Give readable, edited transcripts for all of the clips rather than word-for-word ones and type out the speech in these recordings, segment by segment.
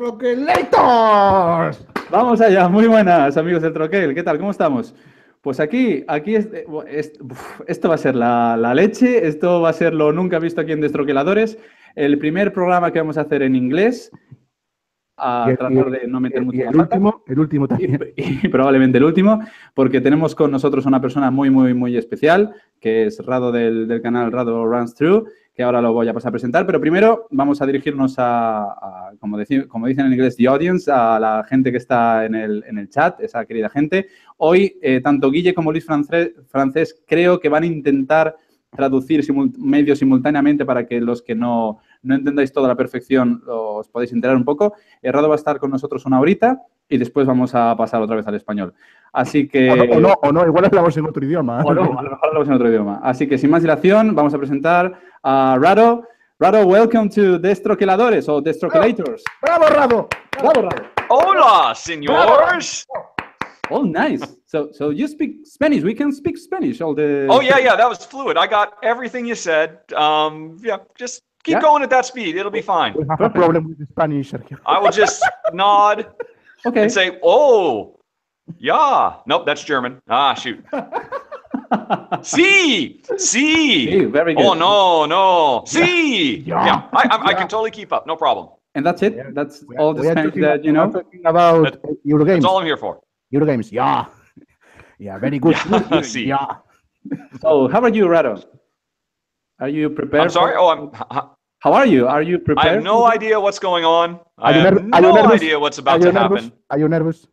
Destroqueleitors. Vamos allá, muy buenas amigos del Troquel, ¿qué tal? ¿Cómo estamos? Pues aquí esto va a ser la leche, esto va a ser lo nunca visto aquí en Destroqueladores, el primer programa que vamos a hacer en inglés, a tratar de no meter mucho la pata. El último también. Y probablemente el último, porque tenemos con nosotros una persona muy especial, que es Rahdo del canal Rahdo Runs Through, que ahora lo voy a pasar a presentar, pero primero vamos a dirigirnos como dicen en inglés, the audience, a la gente que está en el chat, esa querida gente. Hoy, tanto Guille como Luis Francés creo que van a intentar traducir medio simultáneamente para que los que no entendáis toda la perfección os podáis enterar un poco. Rahdo va a estar con nosotros una horita y después vamos a pasar otra vez al español. Así que... O no, igual hablamos en otro idioma. O no, a lo mejor hablamos en otro idioma. Así que sin más dilación, vamos a presentar a Rahdo. Rahdo, welcome to Destroqueladores o Destroqueleitors. ¡Bravo, Rahdo! ¡Bravo, Rahdo! Hola, señores! Oh, nice. So you speak Spanish. We can speak Spanish all the... Oh, yeah, that was fluid. I got everything you said. Yeah, just keep going at that speed. It'll be fine. We have a problem with Spanish, Sergio. I will just nod and say, oh, yeah. Nope, that's German. Ah, shoot. Sí. Very good. Oh, no. Sí. Yeah, I can totally keep up. No problem. And that's it? Yeah. That's all the Spanish that you know? We're talking about Eurogames. That's all I'm here for. Eurogames, yeah. Yeah, very good. Sí. Yeah. So, how are you, Rahdo? Are you prepared? I'm sorry? How are you? Are you prepared? I have no idea what's going on. I have Are you no nervous? idea what's about to happen. Are you nervous?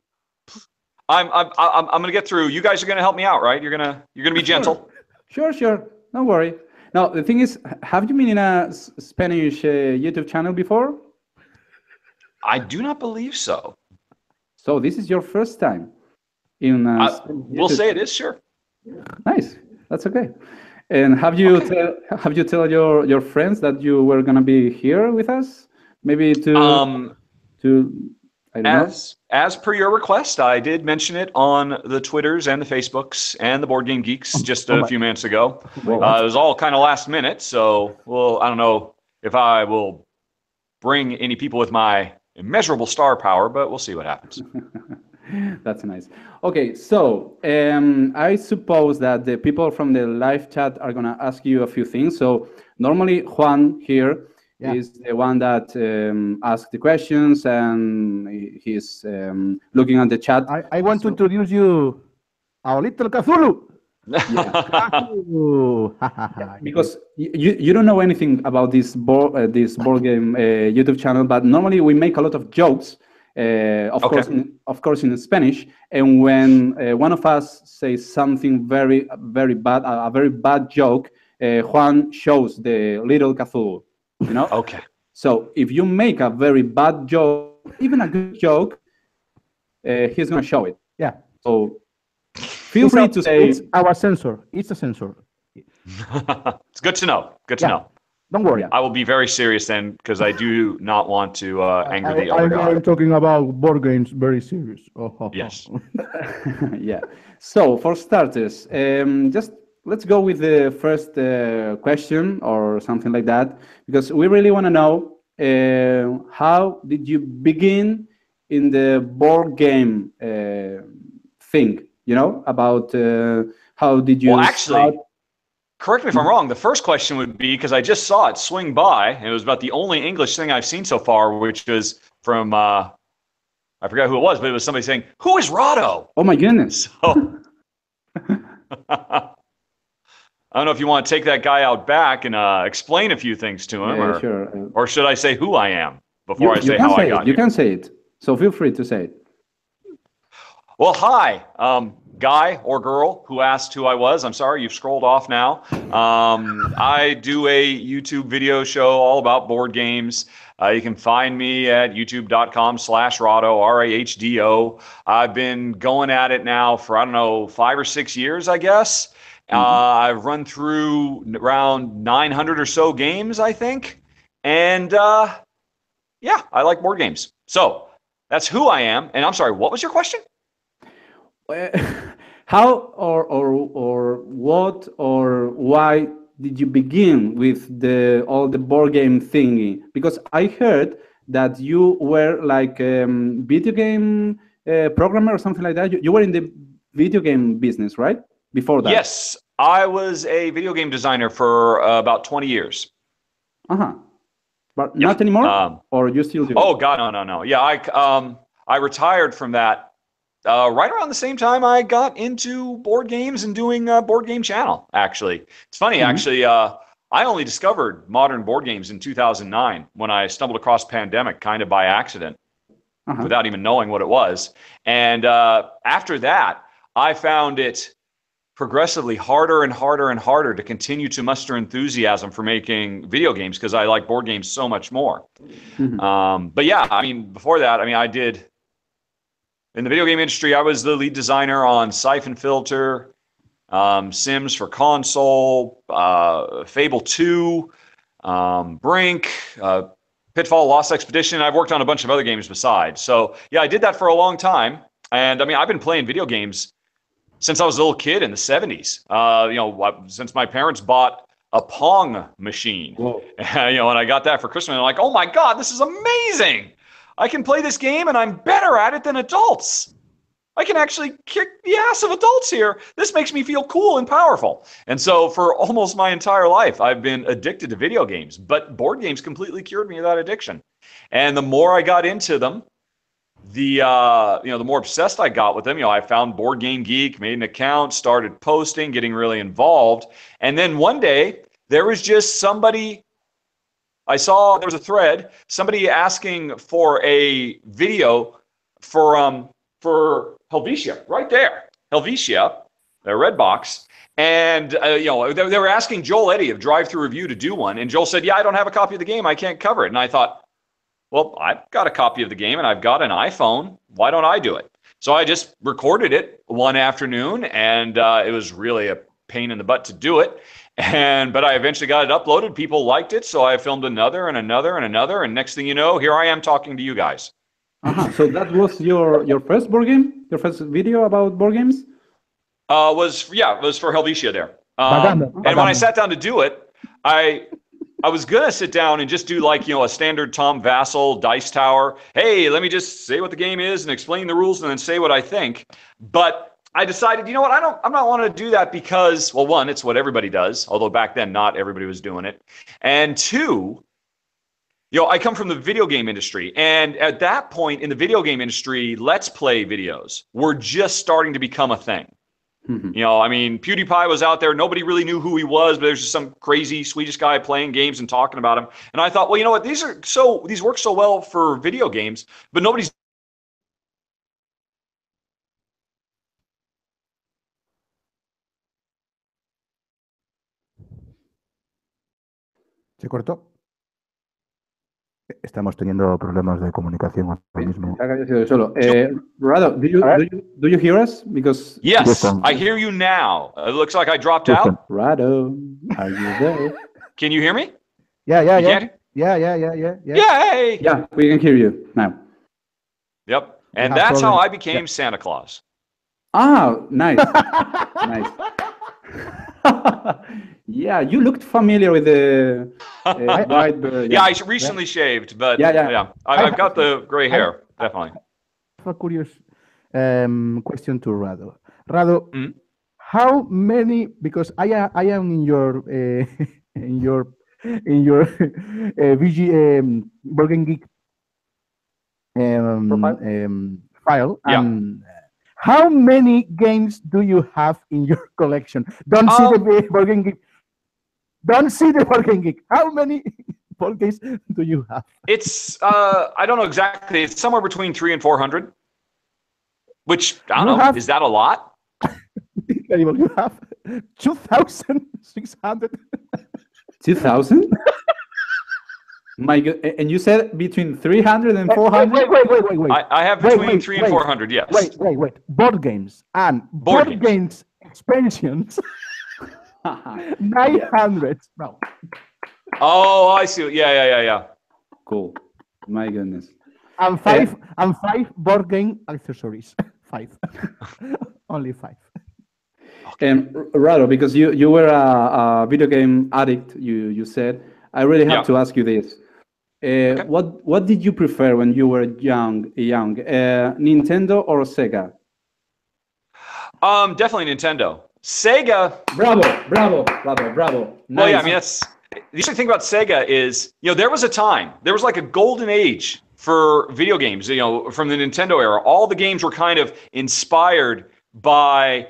I'm gonna get through. You guys are gonna help me out, right? You're gonna be gentle. Sure. Don't worry. Now, the thing is, have you been in a Spanish YouTube channel before? I do not believe so. So this is your first time in We'll say it is, sure. Nice. That's okay. And have you tell your friends that you were gonna be here with us? Maybe to I don't know. As per your request, I did mention it on the Twitters and the Facebooks and the Board Game Geeks just a few minutes ago. It was all kind of last minute, so I don't know if I will bring any people with my immeasurable star power, but we'll see what happens. That's nice. Okay, so I suppose that the people from the live chat are gonna ask you a few things. So normally Juan here is the one that asks the questions, and he's looking at the chat. I want to introduce you our little Cthulhu. Because you don't know anything about this board game YouTube channel, but normally we make a lot of jokes, of course in Spanish, and when one of us says something very bad, a very bad joke, Juan shows the little Cthulhu, you know. Okay. So if you make a very bad joke, even a good joke, he's gonna show it. Yeah. So feel free to say. It's our sensor. It's a sensor. It's good to know. Good to know. Don't worry. I will be very serious then, because I do not want to anger the other guy. I'm talking about board games very serious. Yes. Yeah. So for starters, just let's go with the first question or something like that, because we really want to know how did you begin in the board game thing? You know, about how did you actually, correct me if I'm wrong, the first question would be, because I just saw it swing by, and it was about the only English thing I've seen so far, which was from, I forgot who it was, but it was somebody saying, who is Rahdo? Oh my goodness. So, I don't know if you want to take that guy out back and explain a few things to him, or should I say who I am before I say how I got here? You can say it, so feel free to say it. Well, hi, guy or girl who asked who I was. I'm sorry, you've scrolled off now. I do a YouTube video show all about board games. You can find me at youtube.com/Rahdo, R-A-H-D-O. I've been going at it now for, I don't know, 5 or 6 years, I guess. I've run through around 900 or so games, I think. And yeah, I like board games. So that's who I am. And I'm sorry, what was your question? How or what or why did you begin with all the board game thingy? Because I heard that you were like video game programmer or something like that. You were in the video game business, right? Before that. Yes, I was a video game designer for about 20 years. But not anymore, or you still do? Oh God, no. Yeah, I retired from that right around the same time I got into board games and doing a board game channel. Actually, it's funny. Actually, I only discovered modern board games in 2009 when I stumbled across Pandemic, kind of by accident, without even knowing what it was. And after that, I found it progressively harder and harder and harder to continue to muster enthusiasm for making video games because I like board games so much more. But yeah, I mean, before that, I mean, I did in the video game industry, I was the lead designer on Siphon Filter, Sims for console, Fable 2, Brink, Pitfall, Lost Expedition. I've worked on a bunch of other games besides. So yeah, I did that for a long time. And I mean, I've been playing video games since I was a little kid in the 70s, since my parents bought a Pong machine. And I got that for Christmas, and I'm like, oh my God, this is amazing. I can play this game and I'm better at it than adults. I can actually kick the ass of adults here. This makes me feel cool and powerful. And so for almost my entire life, I've been addicted to video games, but board games completely cured me of that addiction. And the more I got into them, the more obsessed I got with them. I found Board Game Geek, made an account, started posting, getting really involved. And then one day there was just somebody, I saw there was a thread, somebody asking for a video for Helvetia, right there. Helvetia, their red box. And they were asking Joel Eddy of Drive Through Review to do one. And Joel said, yeah, I don't have a copy of the game. I can't cover it. And I thought, well, I've got a copy of the game and I've got an iPhone. Why don't I do it? So I just recorded it one afternoon, and it was really a pain in the butt to do it. But I eventually got it uploaded. People liked it, so I filmed another and another and another. And next thing you know, here I am talking to you guys. So that was your first board game? Your first video about board games? It was for Helvetia there. And when I sat down to do it, I was going to sit down and just do a standard Tom Vassal dice tower. Hey, let me just say what the game is and explain the rules and then say what I think. But I decided, you know what, I'm not want to do that because, well, one, it's what everybody does, although back then not everybody was doing it. And two, I come from the video game industry. And at that point in the video game industry, Let's Play videos were just starting to become a thing. I mean, PewDiePie was out there. Nobody really knew who he was, but there's just some crazy Swedish guy playing games and talking about him. And I thought, well, you know what? These work so well for video games, but nobody's. ¿Se cortó? Estamos teniendo problemas de comunicación ahora mismo. Rahdo, do you hear us? Because yes, I hear you now. It looks like I dropped out. Rahdo, are you there? Can you hear me? Yeah. Yay! Yeah, we can hear you now. Yep, and that's how I became Santa Claus. Ah, nice, nice. Yeah, you looked familiar with the white bird. Yeah, I recently shaved, but yeah. I've got the gray hair, definitely. I have a curious question to Rahdo. Rahdo, how many? Because I am in your VG Board Game Geek file. How many games do you have in your collection? Don't see the Board Game Geek. Don't see the Board Game Geek. How many board games do you have? It's I don't know exactly. It's somewhere between 300 and 400. Which I don't know. Is that a lot? You have 2,600. 2,000? My God. And you said between 300 and 400? Wait. I have between 300 and 400, yes. Wait. Board games and board games expansions. 900. No. Oh, I see. Yeah. Cool. My goodness. And five board game accessories. 5. Only 5. And Rahdo, because you were a video game addict, you said, I really have to ask you this. What did you prefer when you were young? Nintendo or Sega? Definitely Nintendo. Sega. Bravo. Nice. Well, yeah, I mean, the interesting thing about Sega is, there was a time, there was like a golden age for video games, from the Nintendo era. All the games were kind of inspired by,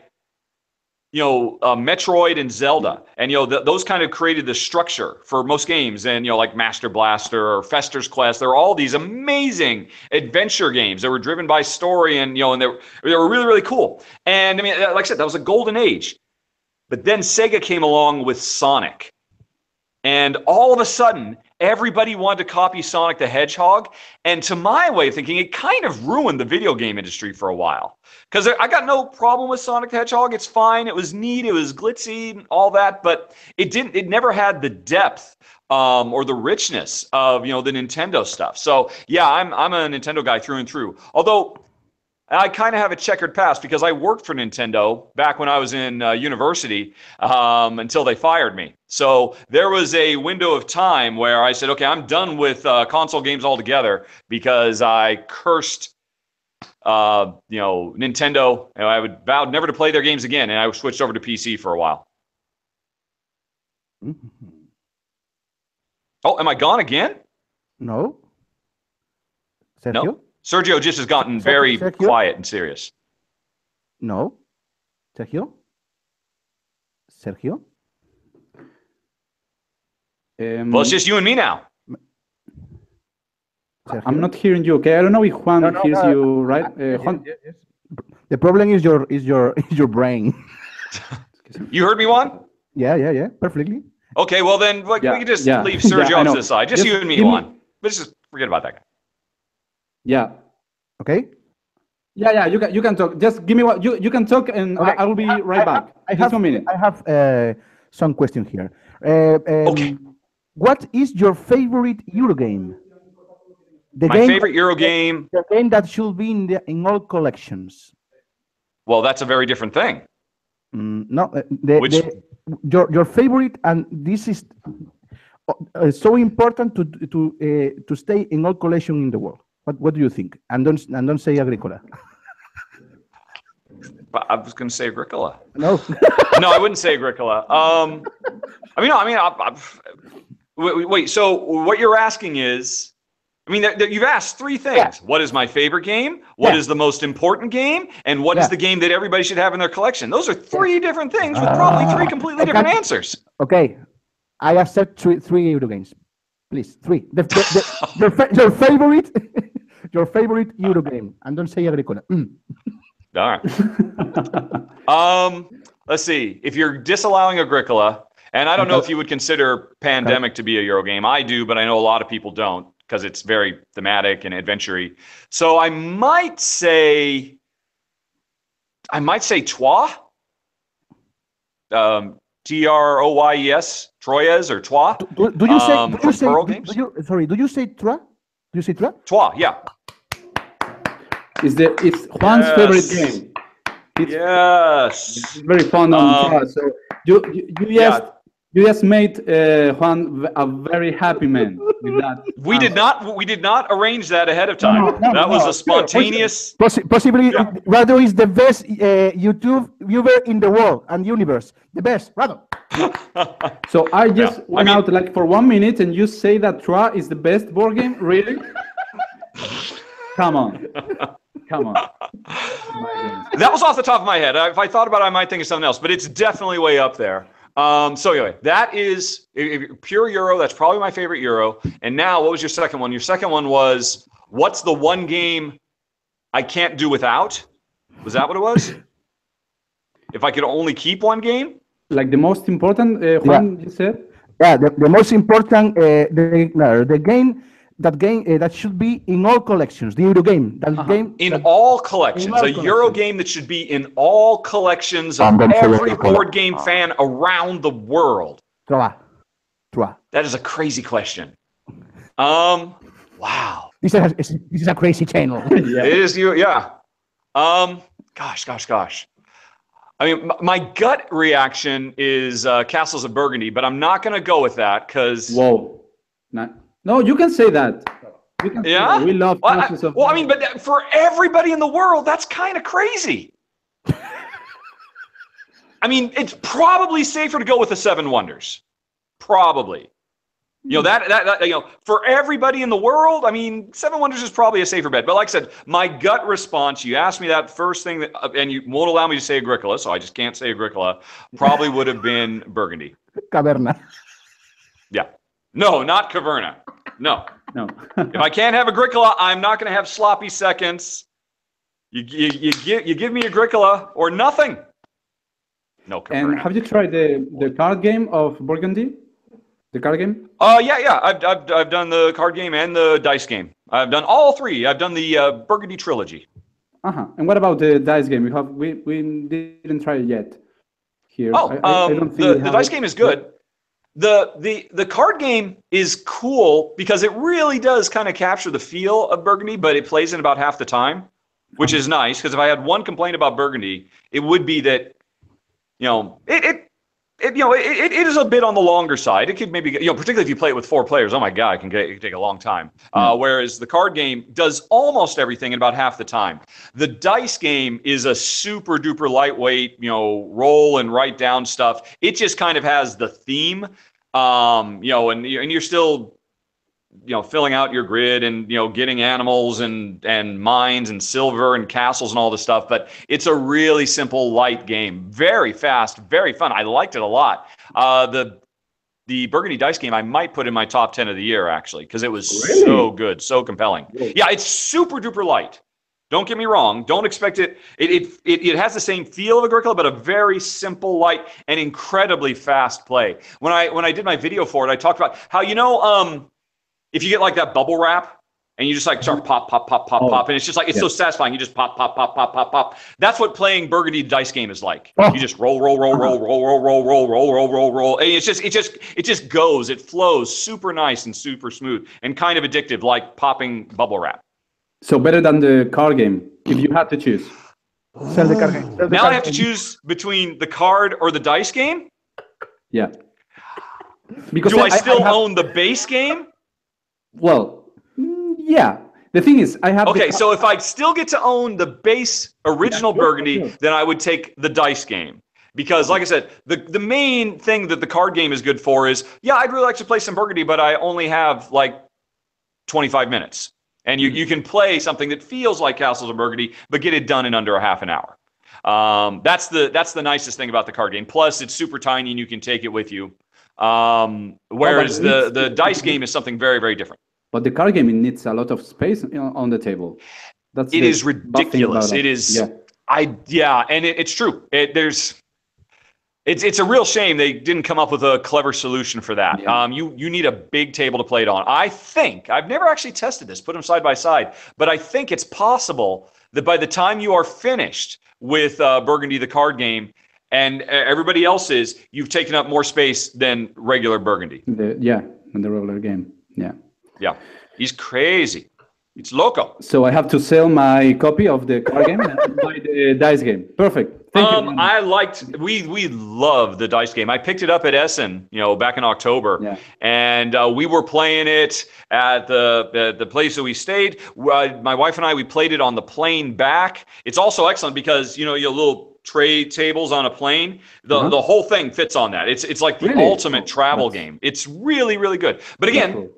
Metroid and Zelda. And, those kind of created the structure for most games. And, like Master Blaster or Fester's Quest, there were all these amazing adventure games that were driven by story and, and they were really, really cool. And I mean, like I said, that was a golden age. But then Sega came along with Sonic. And all of a sudden, everybody wanted to copy Sonic the Hedgehog. And to my way of thinking, it kind of ruined the video game industry for a while. Because I got no problem with Sonic the Hedgehog. It's fine. It was neat. It was glitzy and all that. But it never had the depth or the richness of, the Nintendo stuff. So, yeah, I'm a Nintendo guy through and through. Although I kind of have a checkered past because I worked for Nintendo back when I was in university until they fired me. So there was a window of time where I said, okay, I'm done with console games altogether because I cursed, Nintendo. And I would vow never to play their games again. And I switched over to PC for a while. Mm-hmm. Oh, am I gone again? No. Sergio? No. Sergio just has gotten very quiet and serious. No. Sergio? Well, it's just you and me now. Sergio? I'm not hearing you. Okay, I don't know if Juan hears you, right? Juan? Yes. The problem is your brain. You heard me, Juan? Yeah, perfectly. Okay, well then we can just leave Sergio off to the side. Just you and me, Juan. Let's just forget about that guy. Yeah. Okay. Yeah. You can talk. Just give me what you can talk, and okay. I will be right back. Just 1 minute. I have some question here. Okay. What is your favorite Euro game? My favorite Euro game. The game that should be in all collections. Well, that's a very different thing. No, your favorite, and this is so important to stay in all collection in the world. What do you think? And don't say Agricola. I was going to say Agricola. No. No, I wouldn't say Agricola. Wait. So what you're asking is, you've asked three things. Yeah. What is my favorite game? What is the most important game? And what is the game that everybody should have in their collection? Those are three different things with probably three completely different answers. Okay, I accept three Euro games. Please, three. Your favorite, your favorite Euro game, and don't say Agricola. All right. Let's see. If you're disallowing Agricola, and I don't know if you would consider Pandemic to be a Euro game. I do, but I know a lot of people don't because it's very thematic and adventure-y. So I might say Troyes. Troyes, Troyes or Troyes. Do you say Troyes? Do you say Troyes? Troyes, yeah. It's Juan's favorite game. It's very fond of Troyes. So you just made Juan a very happy man with that. We did not arrange that ahead of time. That was a spontaneous. Possibly, Rahdo is the best YouTube viewer in the world and universe. The best, Rahdo. So I just went out like for 1 minute, and you say that Troyes is the best board game? Really? Come on. That was off the top of my head. If I thought about it, I might think of something else, but it's definitely way up there. So anyway, that is pure Euro. That's probably my favorite Euro. And now, what was your second one? Your second one was, what's the one game I can't do without? Was that what it was? If I could only keep one game? Like the most important, Juan, you said? Yeah, the most important, the game that should be in all collections, the Euro game. All collections. A Euro game that should be in all collections of every board game fan around the world. Troyes. That is a crazy question. Wow. This is a crazy channel. Yeah. It is you, yeah. Gosh. I mean, my gut reaction is Castles of Burgundy, but I'm not going to go with that because... Whoa. No, you can say that. You can say that. We love process of. Well, I mean, but for everybody in the world, that's kind of crazy. I mean, it's probably safer to go with the 7 Wonders. Probably. You know, that you know, for everybody in the world, I mean, 7 Wonders is probably a safer bet. But like I said, my gut response, you asked me that first thing, and you won't allow me to say Agricola, so I just can't say Agricola, probably would have been Burgundy. Caverna. Yeah. No, not Caverna. No. If I can't have Agricola, I'm not going to have sloppy seconds. You give me Agricola or nothing. No Caverna. And have you tried the card game of Burgundy? The card game? Yeah. I've done the card game and the dice game. I've done all 3. I've done the Burgundy trilogy. And what about the dice game? We didn't try it yet. Here. Oh, I don't think the dice game is good. The card game is cool because it really does kind of capture the feel of Burgundy, but it plays in about half the time, which is nice. Because if I had one complaint about Burgundy, it would be that, you know, it is a bit on the longer side. It could maybe, you know, particularly if you play it with 4 players. Oh my God, it can take a long time. Whereas the card game does almost everything in about half the time. The dice game is a super duper lightweight, you know, roll and write down stuff. It just kind of has the theme, you know, and you're still, you know, filling out your grid and, you know, getting animals and mines and silver and castles and all this stuff. But it's a really simple, light game. Very fast, very fun. I liked it a lot. The Burgundy dice game, I might put in my top 10 of the year, actually, because it was so good, so compelling. Yeah, it's super duper light. Don't get me wrong. Don't expect it. It has the same feel of Agricola, but a very simple, light, and incredibly fast play. When I did my video for it, I talked about how, you know, if you get like that bubble wrap and you just like start pop, and it's just like, it's so satisfying. You just pop. That's what playing Burgundy dice game is like. You just roll. And it just goes, it flows super nice and super smooth and kind of addictive, like popping bubble wrap. So better than the card game, if you had to choose. Sell the card game. Now I have to choose between the card or the dice game? Yeah. Because do I still own the base game? Well, yeah. The thing is, I have... Okay, so if I still get to own the base original Burgundy, then I would take the dice game. Because, like I said, the main thing that the card game is good for is, yeah, I'd really like to play some Burgundy, but I only have, like, 25 minutes. And you can play something that feels like Castles of Burgundy, but get it done in under a half an hour. That's the nicest thing about the card game. Plus, it's super tiny and you can take it with you. Whereas the dice game is something very, very different. But the card game, it needs a lot of space on the table. It is ridiculous. It is. Yeah. And it's true. It's a real shame they didn't come up with a clever solution for that. Yeah. You need a big table to play it on. I think, I've never actually tested this, put them side by side, but I think it's possible that by the time you are finished with Burgundy, the card game, and everybody else is, you've taken up more space than regular Burgundy. In the regular game. Yeah. He's crazy. It's loco. So I have to sell my copy of the card game and buy the dice game. Perfect. Thank you. We love the dice game. I picked it up at Essen, back in October, and we were playing it at the place that we stayed. My wife and I, we played it on the plane back. It's also excellent because your little tray tables on a plane. The whole thing fits on that. It's like the ultimate travel game. It's really, really good. But again.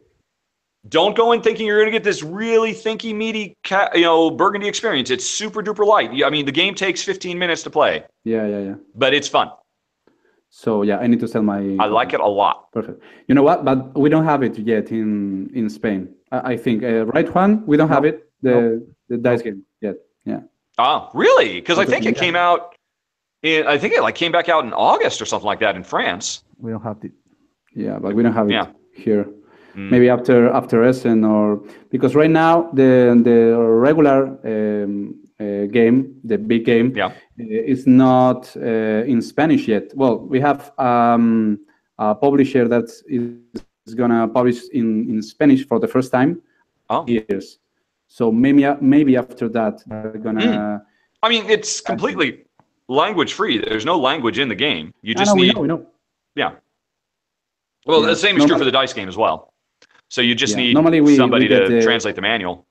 Don't go in thinking you're going to get this really thinky, meaty, Burgundy experience. It's super duper light. I mean, the game takes 15 minutes to play. Yeah. But it's fun. So I need to sell my. I like it a lot. Perfect. You know what? But we don't have it yet in Spain. I think right, Juan? We don't have it. The dice game yet. Yeah. Oh, really? Because I think it came out. I think it came back out in August or something like that in France. We don't have it. Yeah, but we don't have it here. Maybe after Essen, or because right now the regular game, the big game, is not in Spanish yet. Well, we have a publisher that is gonna publish in Spanish for the first time. Years. So maybe after that they're gonna. I mean, it's completely language free. There's no language in the game. You just need. We know. Yeah. Well, the same is true for the dice game as well. So you just need Normally somebody we get to translate the manual.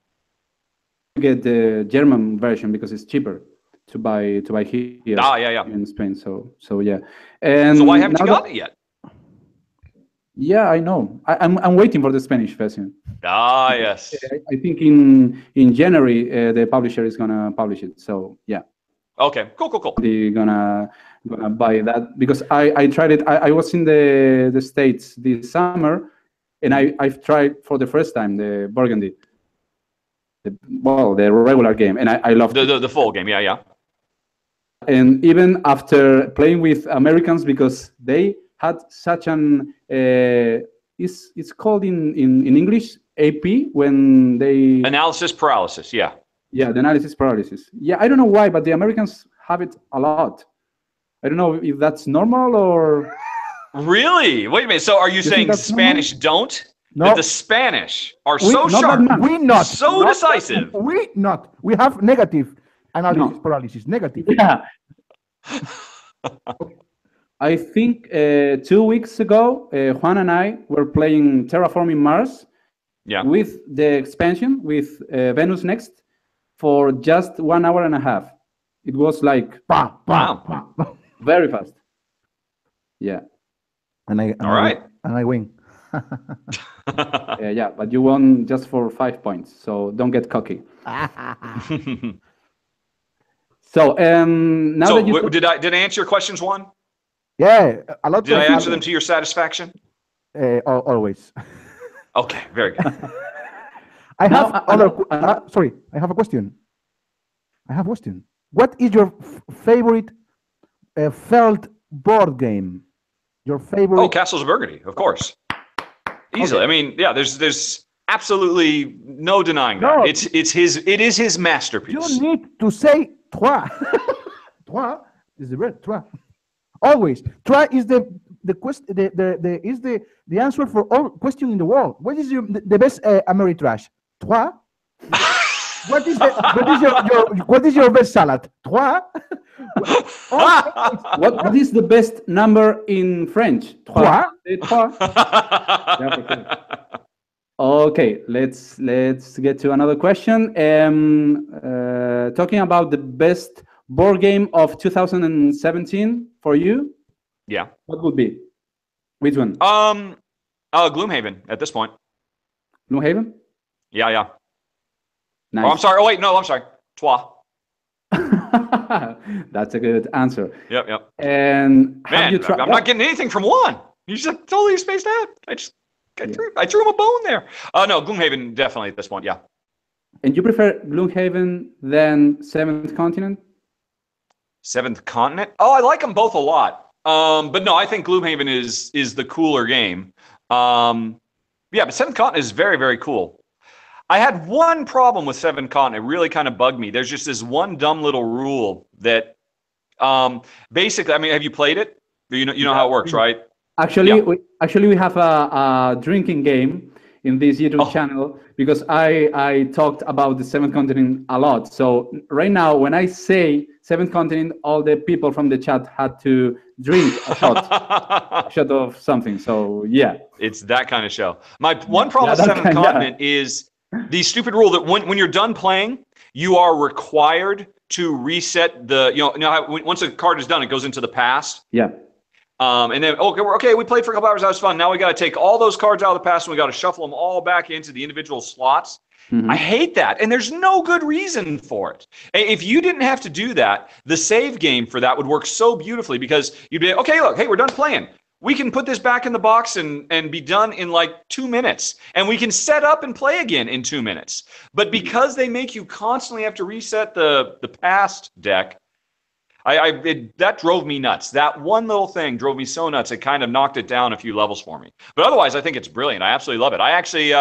We get the German version because it's cheaper to buy here in Spain. So yeah. And so why haven't you gotten it yet? Yeah, I know. I'm waiting for the Spanish version. Ah, yes. I think in January the publisher is gonna publish it. So yeah. Okay. Cool. They're gonna buy that because I tried it. I was in the States this summer, and I've tried for the first time the Burgundy. The regular game, and I loved the full game. Yeah. And even after playing with Americans, because they had such an it's called in English AP when they analysis paralysis. Yeah, the analysis paralysis. Yeah, I don't know why, but the Americans have it a lot. I don't know if that's normal or really. Wait a minute. So are you saying Spanish don't? No. That the Spanish are so sharp. So decisive. We have negative analysis paralysis. Negative. Yeah. I think 2 weeks ago, Juan and I were playing Terraforming Mars with the expansion, with Venus Next, for just 1 hour and a half. It was like very fast. Yeah. And I win. Yeah, but you won just for 5 points, so don't get cocky. So now that you did I answer your questions, Juan? Yeah, a lot. Did I answer them to your satisfaction? Always. Okay, very good. I have sorry, I have a question. What is your favorite felt board game? Your favorite? Oh, Castles of Burgundy, of course. Easily. Okay. I mean, yeah. There's absolutely no denying that. It is his masterpiece. You need to say trois. Trois is the word. Trois. Always. Trois is the answer for all questions in the world. What is the best Ameritrash? Trois. What is your best salad? Trois. What is the best number in French? Trois. Okay, let's get to another question. Talking about the best board game of 2017 for you. Yeah. What would be? Which one? Gloomhaven at this point. Gloomhaven? Yeah. Nice. Oh, I'm sorry. Oh wait, no, I'm sorry. Trois. That's a good answer. Yep. And man, I'm not getting anything from one. He's just totally spaced out. I threw him a bone there. No, Gloomhaven definitely at this point. Yeah. And you prefer Gloomhaven than Seventh Continent? Seventh Continent? Oh, I like them both a lot. But no, I think Gloomhaven is the cooler game. But Seventh Continent is very, very cool. I had one problem with Seventh Continent. It really kind of bugged me. There's just this one dumb little rule that basically, I mean, have you played it? You know how it works, right? Actually, we have a drinking game in this YouTube channel because I talked about the Seventh Continent a lot. So right now, when I say Seventh Continent, all the people from the chat had to drink a shot of something. So yeah, it's that kind of show. My one problem with Seventh Continent is the stupid rule that when you're done playing, you are required to reset the once a card is done, it goes into the past. Yeah. And then okay, we played for a couple hours, that was fun. Now we got to take all those cards out of the past and we got to shuffle them all back into the individual slots. Mm-hmm. I hate that, and there's no good reason for it. If you didn't have to do that, the save game for that would work so beautifully because you'd be okay. Look, hey, we're done playing. We can put this back in the box and be done in like 2 minutes, and we can set up and play again in 2 minutes. But because they make you constantly have to reset the past deck. That drove me nuts. That one little thing drove me so nuts. It kind of knocked it down a few levels for me. But otherwise, I think it's brilliant. I absolutely love it. I actually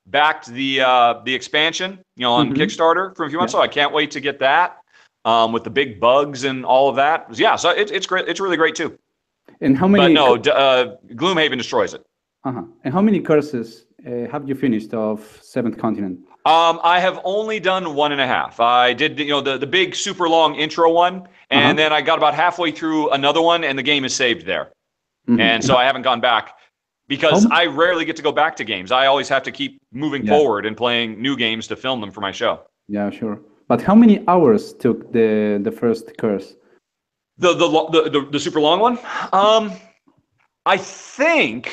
backed the expansion, on Kickstarter for a few months. So I can't wait to get that with the big bugs and all of that. Yeah, so it's great. It's really great too. And how many? But no, Gloomhaven destroys it. And how many curses have you finished of Seventh Continent? I have only done 1.5. I did, the big super long intro one, and then I got about halfway through another one, and the game is saved there. And so I haven't gone back. because I rarely get to go back to games. I always have to keep moving forward and playing new games to film them for my show. Yeah, sure. But how many hours took the first course? The super long one? I think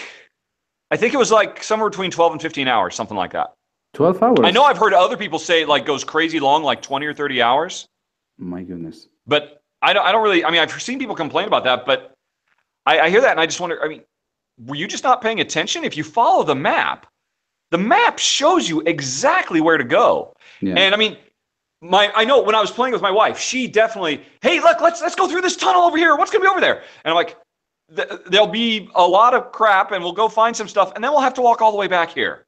it was like somewhere between 12 and 15 hours, something like that. 12 hours? I know I've heard other people say it like goes crazy long, like 20 or 30 hours. My goodness. But I don't really, I mean, I've seen people complain about that, but I hear that and I just wonder, I mean, were you just not paying attention? If you follow the map shows you exactly where to go. Yeah. And I mean, I know when I was playing with my wife, she definitely, hey, look, let's go through this tunnel over here. What's going to be over there? And I'm like, there'll be a lot of crap and we'll go find some stuff and then we'll have to walk all the way back here.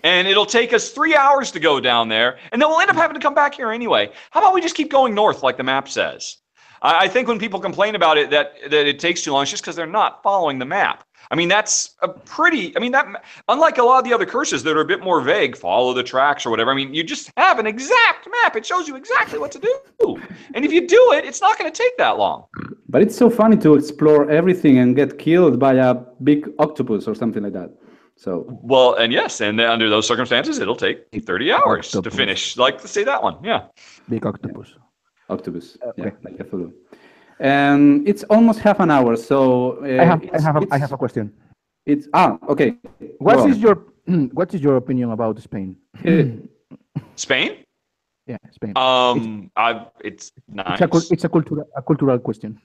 And it'll take us 3 hours to go down there and then we'll end up having to come back here anyway. How about we just keep going north like the map says? I think when people complain about it, that it takes too long, it's just because they're not following the map. I mean, that's unlike a lot of the other curses that are a bit more vague, follow the tracks or whatever. I mean, you just have an exact map. It shows you exactly what to do. And if you do it, it's not going to take that long. But it's so funny to explore everything and get killed by a big octopus or something like that. So well, and yes, and under those circumstances, it'll take 30 hours to finish. Like, say that one. Yeah. Big octopus. Octopus. Yeah, like a flu. And it's almost half an hour, so I have a question. It's okay. What is your opinion about Spain? Spain? Yeah, Spain. It's nice. It's a cultural question.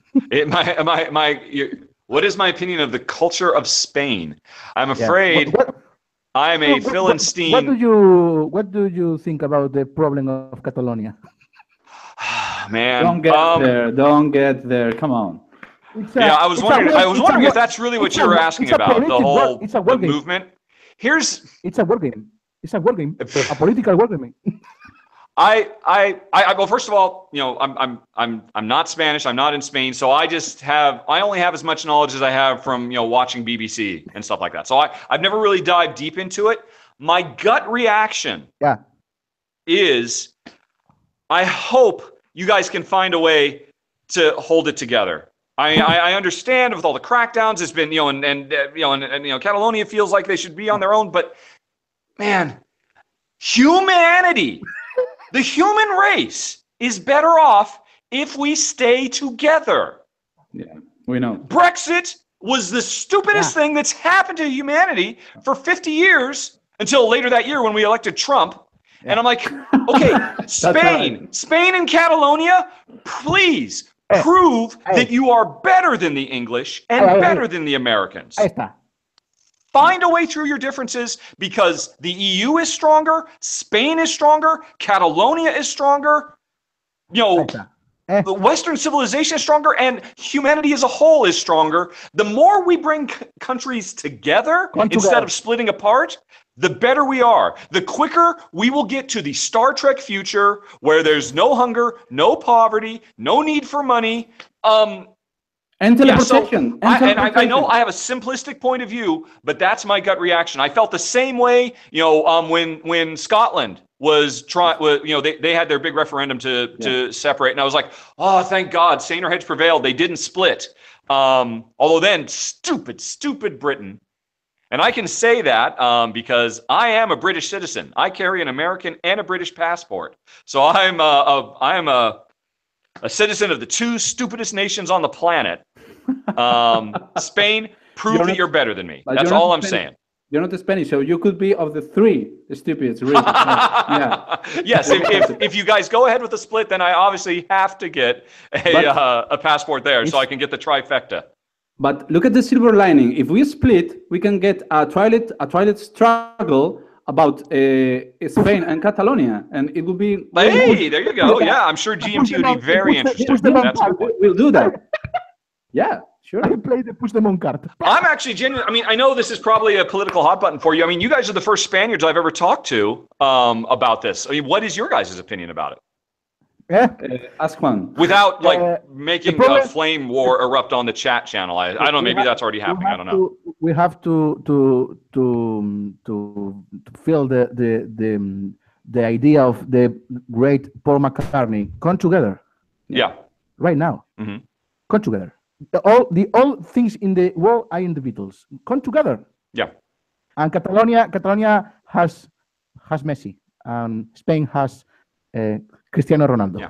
What is my opinion of the culture of Spain? I'm afraid I'm a Philistine. What do you think about the problem of Catalonia? Man, don't get there. Come on. I was wondering if that's really what you were asking about. The whole movement. It's a war game. It's a war game. A political war game. Well, first of all, you know, I'm not Spanish. I'm not in Spain, so I only have as much knowledge as I have from, you know, watching BBC and stuff like that. So I've never really dived deep into it. My gut reaction is I hope you guys can find a way to hold it together. I understand with all the crackdowns, it's been, you know, and Catalonia feels like they should be on their own, but man, humanity, the human race is better off if we stay together. Yeah, we know. Brexit was the stupidest thing that's happened to humanity for 50 years until later that year when we elected Trump. And I'm like, okay, Spain and Catalonia, please prove that you are better than the English and better than the Americans. Find a way through your differences because the EU is stronger, Spain is stronger, Catalonia is stronger, you know, the Western civilization is stronger, and humanity as a whole is stronger. The more we bring countries together instead of splitting apart, the better we are. The quicker we will get to the Star Trek future where there's no hunger, no poverty, no need for money. And teleportation. I know I have a simplistic point of view, but that's my gut reaction. I felt the same way, you know, when Scotland was they had their big referendum to separate, and I was like, oh, thank God, saner heads prevailed. They didn't split. Although then, stupid Britain. And I can say that because I am a British citizen. I carry an American and a British passport. So I am a citizen of the two stupidest nations on the planet. Spain, prove that you're better than me. That's all I'm saying. You're not Spanish, so you could be of the three stupidest. Really. Yes, if you guys go ahead with the split, then I obviously have to get a passport there so I can get the trifecta. But look at the silver lining. If we split, we can get a twilight struggle about Spain and Catalonia, and it will be. Hey, there you go. Yeah, I'm sure GMT would be very interested. That's we'll do that. Yeah, sure. I play the push them on card. I'm actually genuine. I mean, I know this is probably a political hot button for you. I mean, you guys are the first Spaniards I've ever talked to about this. I mean, what is your guys' opinion about it? Ask one. Without making a flame war erupt on the chat channel. I don't know. Maybe that's already happening. I don't know. We have to feel the idea of the great Paul McCartney. Come together. Yeah. Right now. Come together. All things in the world are in the Beatles. Come together. Yeah. And Catalonia has Messi, and Spain has Cristiano Ronaldo. Yeah.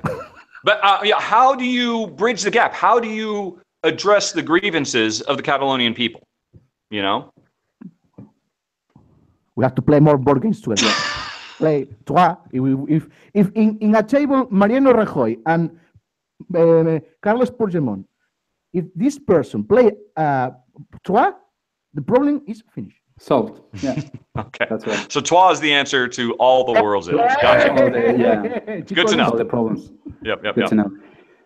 But how do you bridge the gap? How do you address the grievances of the Catalonian people? You know? We have to play more board games together. Play Trois. If in a table, Mariano Rajoy and Carlos Puigdemont, if this person play Trois, the problem is finished. Solved. Yeah. Okay. That's right. So Trois is the answer to all the world's ills. Gotcha. Good to know. All the problems. Yep. Good to know.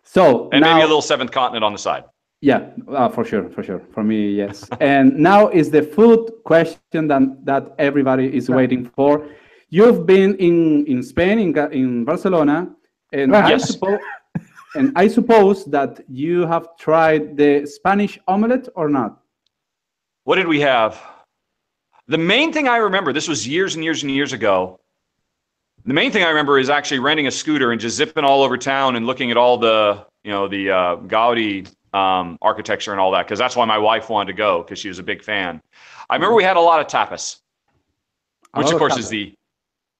So and now, maybe a little seventh continent on the side. Yeah, for sure. For me, yes. And now is the food question that everybody is waiting for. You've been in Spain, in Barcelona, and yes. I suppose that you have tried the Spanish omelette or not? What did we have? The main thing I remember, this was years and years and years ago. The main thing I remember is actually renting a scooter and just zipping all over town and looking at all the Gaudi architecture and all that, because that's why my wife wanted to go, because she was a big fan. I remember we had a lot of tapas, which of course is the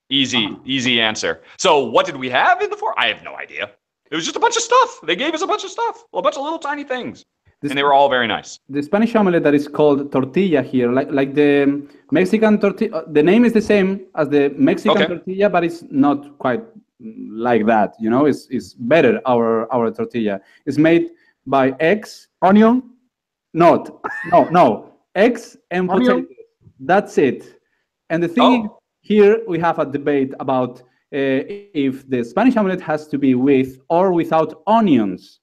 easy answer. So what did we have in the fort? I have no idea. It was just a bunch of stuff. They gave us a bunch of stuff, a bunch of little tiny things. And they were all very nice. The Spanish omelette that is called tortilla here, like the Mexican tortilla, the name is the same as the Mexican tortilla, but it's not quite like that. You know, it's better, our tortilla. It's made by eggs, onion, no, eggs and potatoes. That's it. And the thing is, here we have a debate about if the Spanish omelette has to be with or without onions.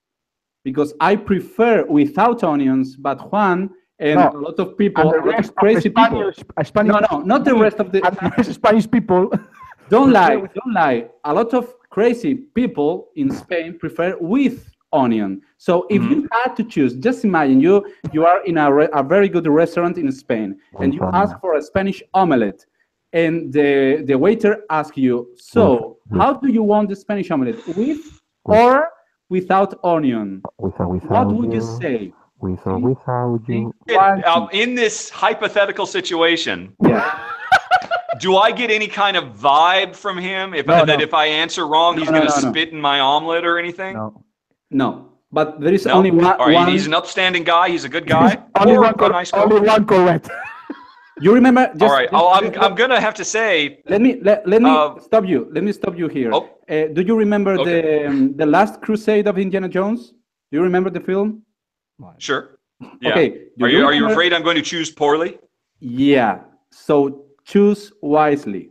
Because I prefer without onions, but Juan and a lot of people, a lot of crazy people. Not the rest of the Spanish people. Don't lie. A lot of crazy people in Spain prefer with onion. So if you had to choose, just imagine you are in a very good restaurant in Spain, and you ask for a Spanish omelette, and the waiter asks you, so how do you want the Spanish omelette, with or without onion? What would you say? With or without you? In this hypothetical situation, do I get any kind of vibe from him if I answer wrong, he's going to spit in my omelet or anything? No. But there is only one. All right, he's an upstanding guy. He's a good guy. Only one correct. You remember? All right. I'm gonna have to say. Let me stop you. Let me stop you here. Do you remember the Last Crusade of Indiana Jones? Do you remember the film? Sure. Yeah. Okay. Are you afraid I'm going to choose poorly? Yeah. So choose wisely.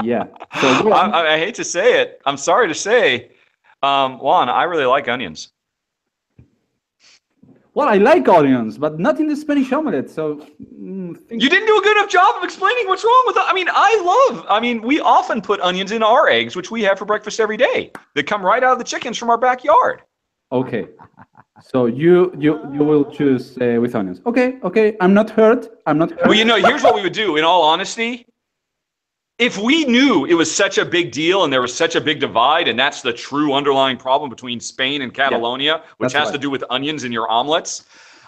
Yeah. So I hate to say it. I'm sorry to say, Juan, I really like onions. Well, I like onions, but not in the Spanish omelette. So you didn't do a good enough job of explaining what's wrong with it. I mean, we often put onions in our eggs, which we have for breakfast every day. They come right out of the chickens from our backyard. Okay. So you will choose with onions. Okay. I'm not hurt. Well, here's what we would do. In all honesty, if we knew it was such a big deal and there was such a big divide, and that's the true underlying problem between Spain and Catalonia, which has to do with onions in your omelets,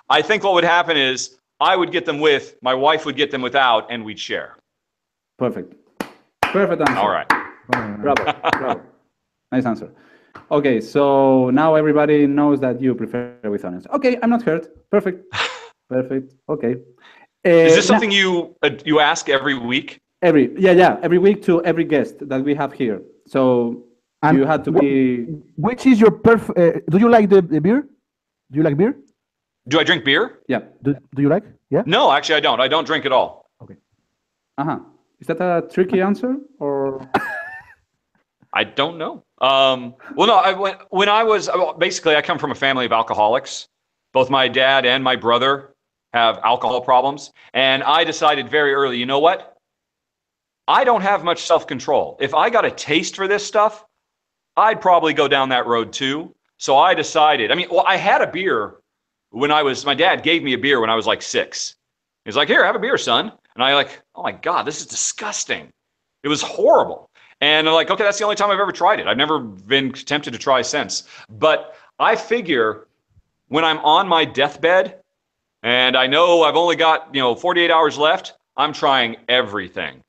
I think what would happen is I would get them with, my wife would get them without, and we'd share. Perfect answer. All right. Bravo. Nice answer. Okay, so now everybody knows that you prefer with onions. Okay, I'm not hurt. Perfect. Okay. Is this something you ask every week? Every week to every guest that we have here. So you had to be. Which is your do you like the beer? Do you like beer? Do I drink beer? Yeah. Do you like? Yeah. No, actually, I don't. I don't drink at all. Okay. Is that a tricky answer or? I don't know. Well, no. When I was basically, I come from a family of alcoholics. Both my dad and my brother have alcohol problems, and I decided very early. You know what? I don't have much self-control. If I got a taste for this stuff, I'd probably go down that road too. So I decided, I had a beer my dad gave me a beer when I was like 6. He's like, here, have a beer, son. And I oh my God, this is disgusting. It was horrible. And I'm like, okay, that's the only time I've ever tried it. I've never been tempted to try since. But I figure when I'm on my deathbed, And I know I've only got, 48 hours left. I'm trying everything.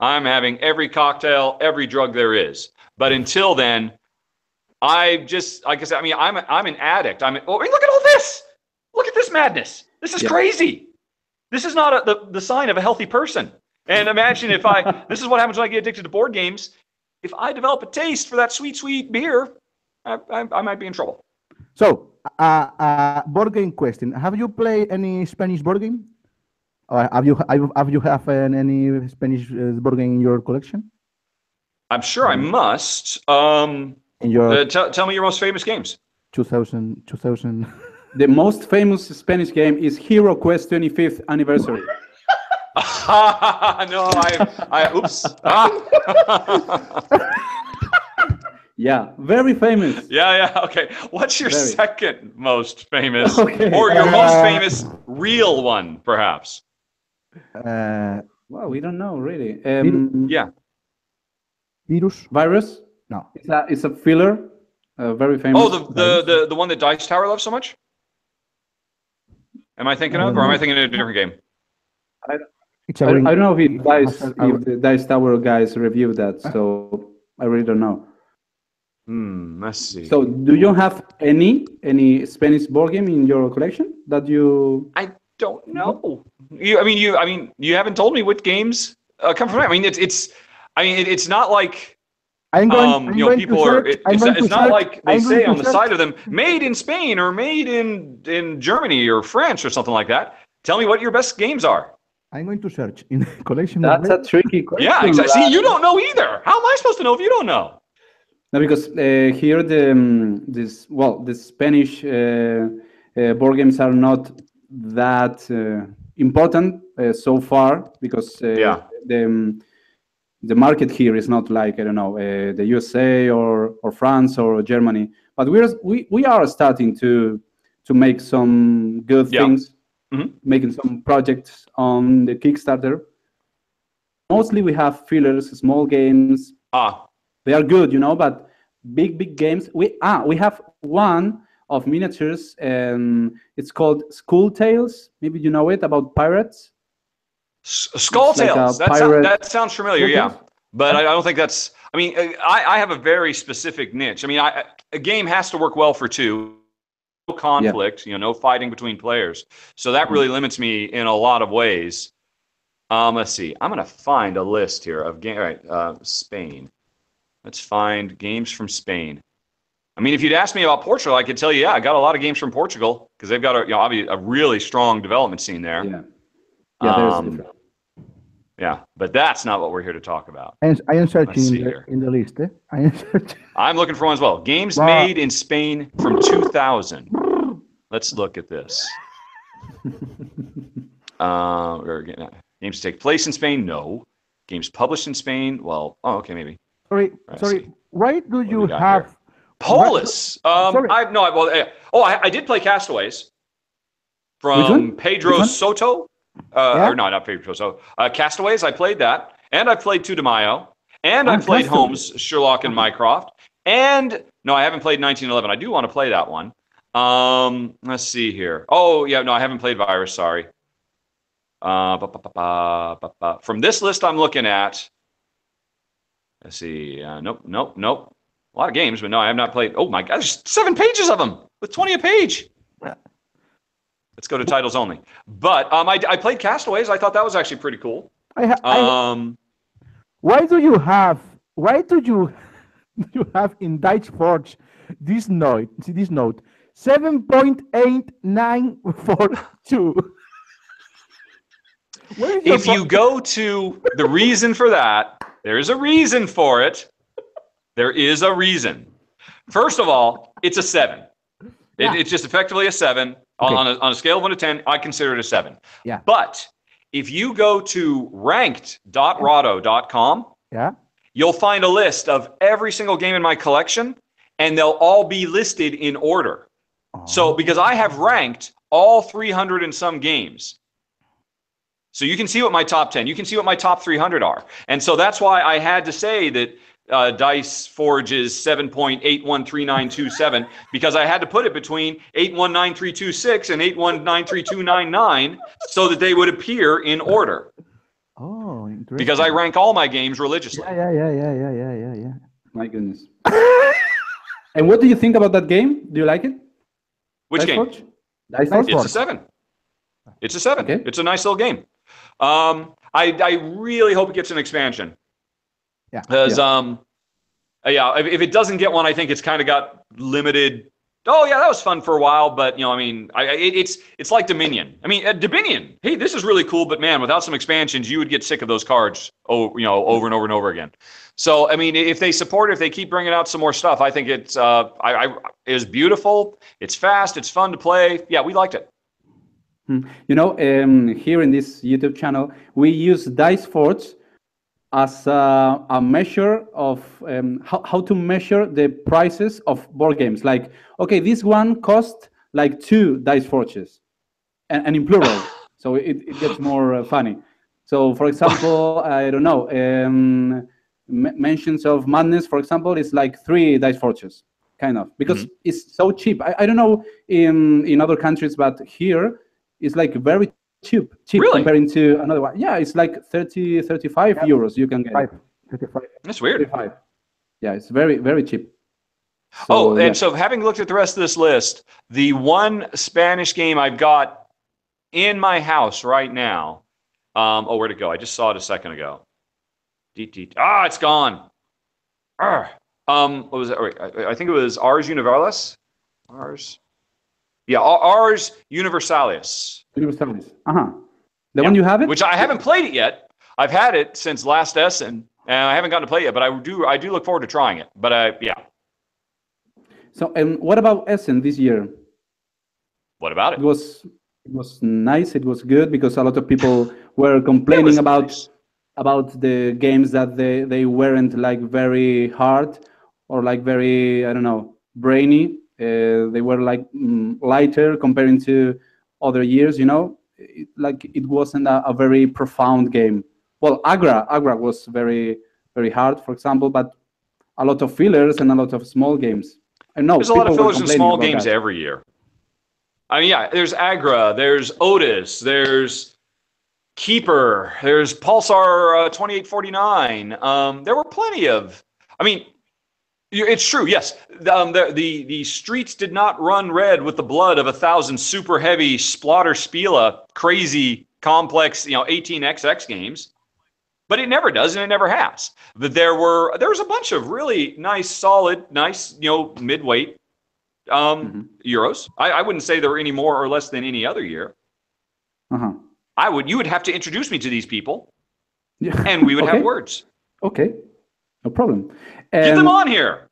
I'm having every cocktail, every drug there is. But until then, like I said, I'm an addict. Look at all this. Look at this madness. This is crazy. This is not the sign of a healthy person. And imagine this is what happens when I get addicted to board games. If I develop a taste for that sweet, sweet beer, I might be in trouble. So, board game question: have you played any Spanish board game? Or have you any Spanish board game in your collection? I'm sure I must. In your tell me your most famous games. 2000. The most famous Spanish game is Hero Quest 25th Anniversary. No, oops. Yeah, very famous. Yeah, okay. What's your second most famous, or your most famous real one, perhaps? Well, we don't know really. Yeah. Virus? No. It's a filler. Very famous. Oh, the one that Dice Tower loves so much? Am I thinking of, or am I thinking of a different game? I don't know if the Dice Tower guys reviewed that, so I really don't know. Let's see. So, do you have any Spanish board game in your collection that you? I don't know. You haven't told me what games come from it. I mean, it's not like. It's not like they say on the side of them, made in Spain or made in Germany or France or something like that. Tell me what your best games are. I'm going to search in the collection. That's a tricky question. Yeah, exactly. See, you don't know either. How am I supposed to know if you don't know? No, because here the Spanish board games are not that important so far because the market here is not like, I don't know, the USA or France or Germany, but we are starting to make some good things, making some projects on the Kickstarter. Mostly we have fillers, small games. They are good, but big games. We have one of miniatures, and it's called School Tales. Maybe you know it, about pirates. Skull Tales. That sounds familiar, yeah. But I don't think that's. I have a very specific niche. A game has to work well for two. No conflict, no fighting between players. So that really limits me in a lot of ways. Let's see. I'm going to find a list here of games. All right, Spain. Let's find games from Spain. If you'd asked me about Portugal, I could tell you, I got a lot of games from Portugal because they've got a really strong development scene there. There's Yeah, but that's not what we're here to talk about. I am searching in the list. I am searching. I'm looking for one as well. Games made in Spain from 2000. Let's look at this. Games take place in Spain? No. Games published in Spain? Well, okay, maybe. Sorry. Why do you have Polis? I did play Castaways from Pedro Soto. Or no, not Pedro Soto. Castaways, I played that. And I played 2 de Mayo. And I played Holmes, Sherlock, and Mycroft. And, no, I haven't played 1911. I do want to play that one. Let's see here. Oh, yeah, no, I haven't played Virus, sorry. From this list I'm looking at, let's see. Nope. A lot of games, but no, I have not played. Oh, my God, there's 7 pages of them with 20 a page. Let's go to titles only. But I played Castaways. I thought that was actually pretty cool. Why do you have in Dice Forge this note 7.8942? If you go to the reason for that, there is a reason for it. There is a reason. First of all, it's a 7. It's just effectively a 7. Okay. On a scale of 1 to 10, I consider it a 7. Yeah. But if you go to ranked.rahdo.com, you'll find a list of every single game in my collection, and they'll all be listed in order. So because I have ranked all 300 and some games. So you can see what my top 10, you can see what my top 300 are. And so that's why I had to say that Dice Forge's 7.813927 because I had to put it between 8193226 and 8193299 so that they would appear in order. Oh, interesting. Because I rank all my games religiously. Yeah. My goodness. And what do you think about that game? Do you like it? Which Dice game? Forge? Dice Forge? It's a 7. It's a 7. Okay. It's a nice little game. I really hope it gets an expansion. Yeah. Because if it doesn't get one, I think it's kind of got limited. Oh yeah, that was fun for a while, but I mean, it's like Dominion. I mean, Dominion. Hey, this is really cool, but man, without some expansions, you would get sick of those cards. Over and over and over again. So I mean, if they keep bringing out some more stuff, I think it's is beautiful. It's fast. It's fun to play. Yeah, we liked it. Here in this YouTube channel, we use Dice Forge as a measure of how to measure the prices of board games. Like, okay, this one cost like 2 Dice Forges, and in plural, so it gets more funny. So, for example, I don't know, Mentions of Madness, for example, is like 3 Dice Forges, kind of, because it's so cheap. I don't know in other countries, but here it's like very cheap Really? comparing to another one. Yeah, it's like 35 euros you can get. 35. That's weird. 35. Yeah, it's very, very cheap. So, so having looked at the rest of this list, the one Spanish game I've got in my house right now. Where'd it go? I just saw it a second ago. It's gone. What was it? I think it was Ars Universalis. Ars Universalis. Universalis. The one you have it? Which I haven't played it yet. I've had it since last Essen, and I haven't gotten to play it yet. But I do look forward to trying it. But yeah. So, and what about Essen this year? What about it? It was nice. It was good because a lot of people were complaining about the games that they weren't like very hard or like very, I don't know, brainy. They were like lighter comparing to other years. It wasn't a very profound game. Well, Agra was very, very hard, for example, but a lot of fillers and a lot of small games. I know there's a lot of fillers and small games every year. I mean, yeah, there's Agra, there's Otis, there's Keeper, there's Pulsar 2849. There were plenty of. I mean, it's true. Yes, the streets did not run red with the blood of 1,000 super heavy Splotter Spiela crazy complex 18xx games, but it never does and it never has. But there was a bunch of really nice midweight Euros. I wouldn't say there were any more or less than any other year. You would have to introduce me to these people, and we would have words. Okay, no problem. Get them on here.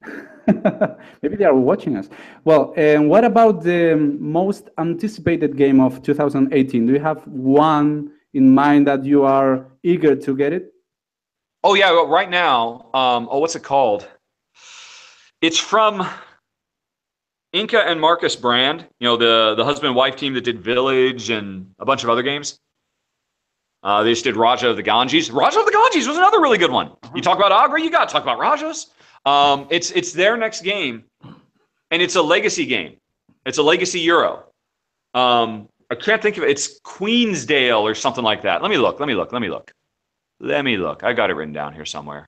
Maybe they are watching us. Well, and what about the most anticipated game of 2018? Do you have one in mind that you are eager to get it? Oh yeah, well, right now. What's it called? It's from Inca and Marcus Brand. The husband and wife team that did Village and a bunch of other games. They just did Raja of the Ganges. Raja of the Ganges was another really good one. You talk about Agra, you got to talk about Rajas. It's their next game, and it's a legacy game. It's a legacy Euro. I can't think of it. It's Queensdale or something like that. Let me look. I got it written down here somewhere.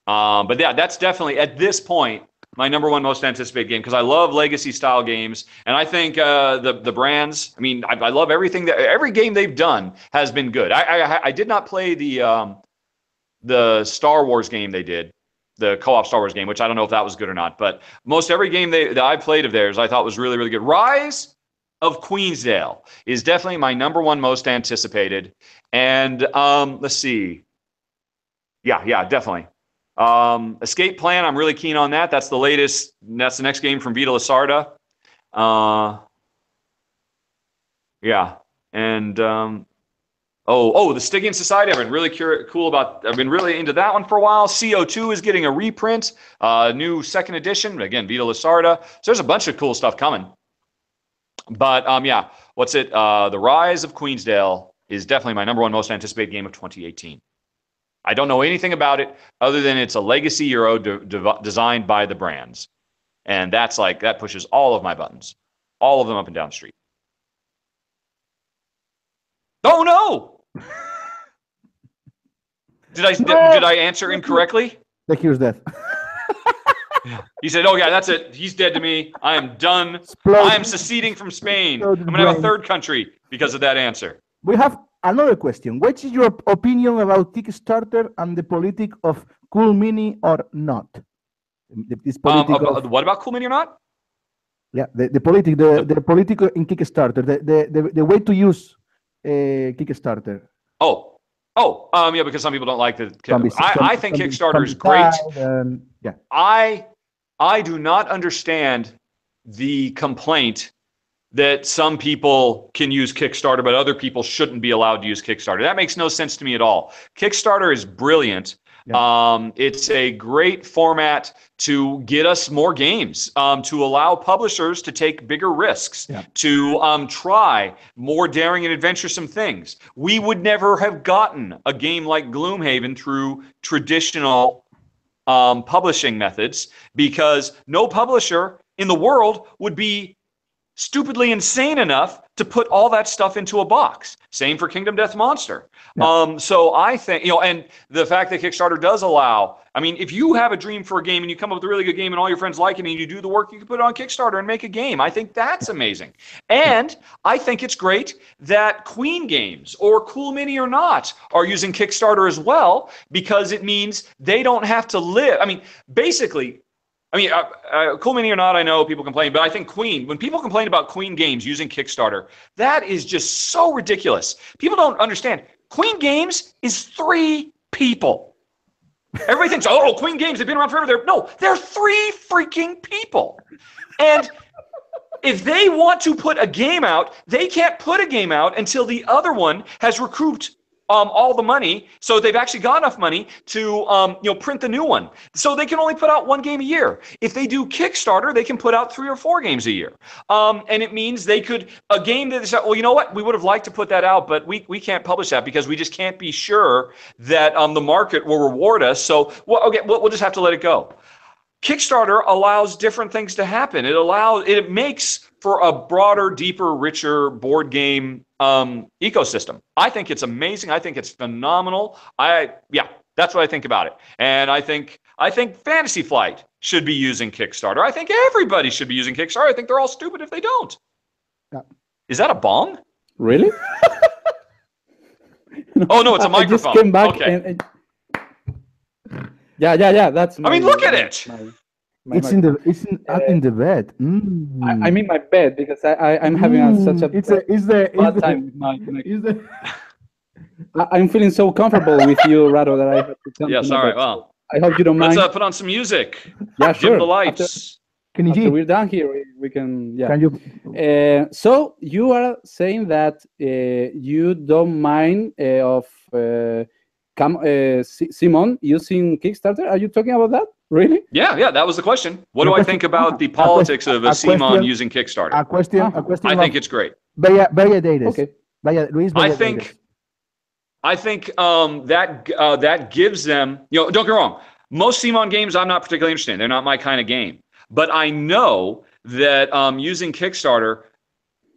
But yeah, that's definitely at this point my number one most anticipated game because I love legacy style games, and I think the brands. I mean, I love everything every game they've done has been good. I did not play the Star Wars game they did, the co-op Star Wars game, which I don't know if that was good or not. But most every game that I played of theirs, I thought was really, really good. Rise of Queensdale is definitely my number one most anticipated. And let's see. Yeah, definitely. Escape Plan, I'm really keen on that. That's the latest. That's the next game from Vita Lasarda. Yeah, and the Stygian Society. I've been really cool about. I've been really into that one for a while. CO2 is getting a reprint, new second edition. Again, Vita Lasarda. So there's a bunch of cool stuff coming. But yeah, what's it? The Rise of Queensdale is definitely my number one most anticipated game of 2018. I don't know anything about it other than it's a legacy Euro designed by the brands. And that's like, that pushes all of my buttons, all of them up and down the street. Oh no! Did I answer incorrectly? The here's death. He said, oh yeah, that's it. He's dead to me. I am done. I am seceding from Spain. I'm going to have a third country because of that answer. We have another question. What is your opinion about Kickstarter and the politics of Cool Mini or not? What about Cool Mini or not? Yeah, the politics in Kickstarter, the way to use Kickstarter. Yeah, because some people don't like the. I think Kickstarter is great. Yeah. I do not understand the complaint that some people can use Kickstarter, but other people shouldn't be allowed to use Kickstarter. That makes no sense to me at all. Kickstarter is brilliant. Yeah. It's a great format to get us more games, to allow publishers to take bigger risks, to try more daring and adventuresome things. We would never have gotten a game like Gloomhaven through traditional publishing methods because no publisher in the world would be stupidly insane enough to put all that stuff into a box. Same for Kingdom Death Monster. Yeah. So I think, and the fact that Kickstarter does allow, I mean, if you have a dream for a game and you come up with a really good game and all your friends like it and you do the work, you can put it on Kickstarter and make a game. I think that's amazing. And I think it's great that Queen Games or Cool Mini or not are using Kickstarter as well, because it means they don't have to live. I mean, basically, Cool Mini or not, I know people complain, but I think when people complain about Queen Games using Kickstarter, that is just so ridiculous. People don't understand. Queen Games is 3 people. Everybody thinks, oh, Queen Games, they've been around forever. No, they're 3 freaking people. And if they want to put a game out, they can't put a game out until the other one has recouped all the money, so they've actually got enough money to print the new one. So they can only put out 1 game a year. If they do Kickstarter, they can put out 3 or 4 games a year. And it means they could, a game that they say, well, you know what, we would have liked to put that out, but we can't publish that because we just can't be sure that the market will reward us. So we'll just have to let it go. Kickstarter allows different things to happen. It makes for a broader, deeper, richer board game ecosystem. I think it's amazing. I think it's phenomenal. That's what I think about it. And I think Fantasy Flight should be using Kickstarter. I think everybody should be using Kickstarter. I think they're all stupid if they don't. Yeah. Is that a bong? Really? Oh no, it's a microphone. I just came back okay. Yeah. That's. Look at it. It's in the bed. Mm. I'm in my bed because I'm having such a bad time with my connection. I'm feeling so comfortable with you, Rahdo, that I have to come. Yeah, sorry. Well, I hope you don't mind. Let's put on some music. Yeah, sure. Dim the lights. After we're done here, we can. Yeah. Can you? So you are saying that you don't mind of Simon using Kickstarter? Are you talking about that? Really? Yeah, that was the question. What do I think about the politics of Simon using Kickstarter? A question. I think it's great. Vaya Deides. Okay. Luis Vaya I think that gives them, don't get me wrong, most Simon games I'm not particularly interested in. They're not my kind of game. But I know that using Kickstarter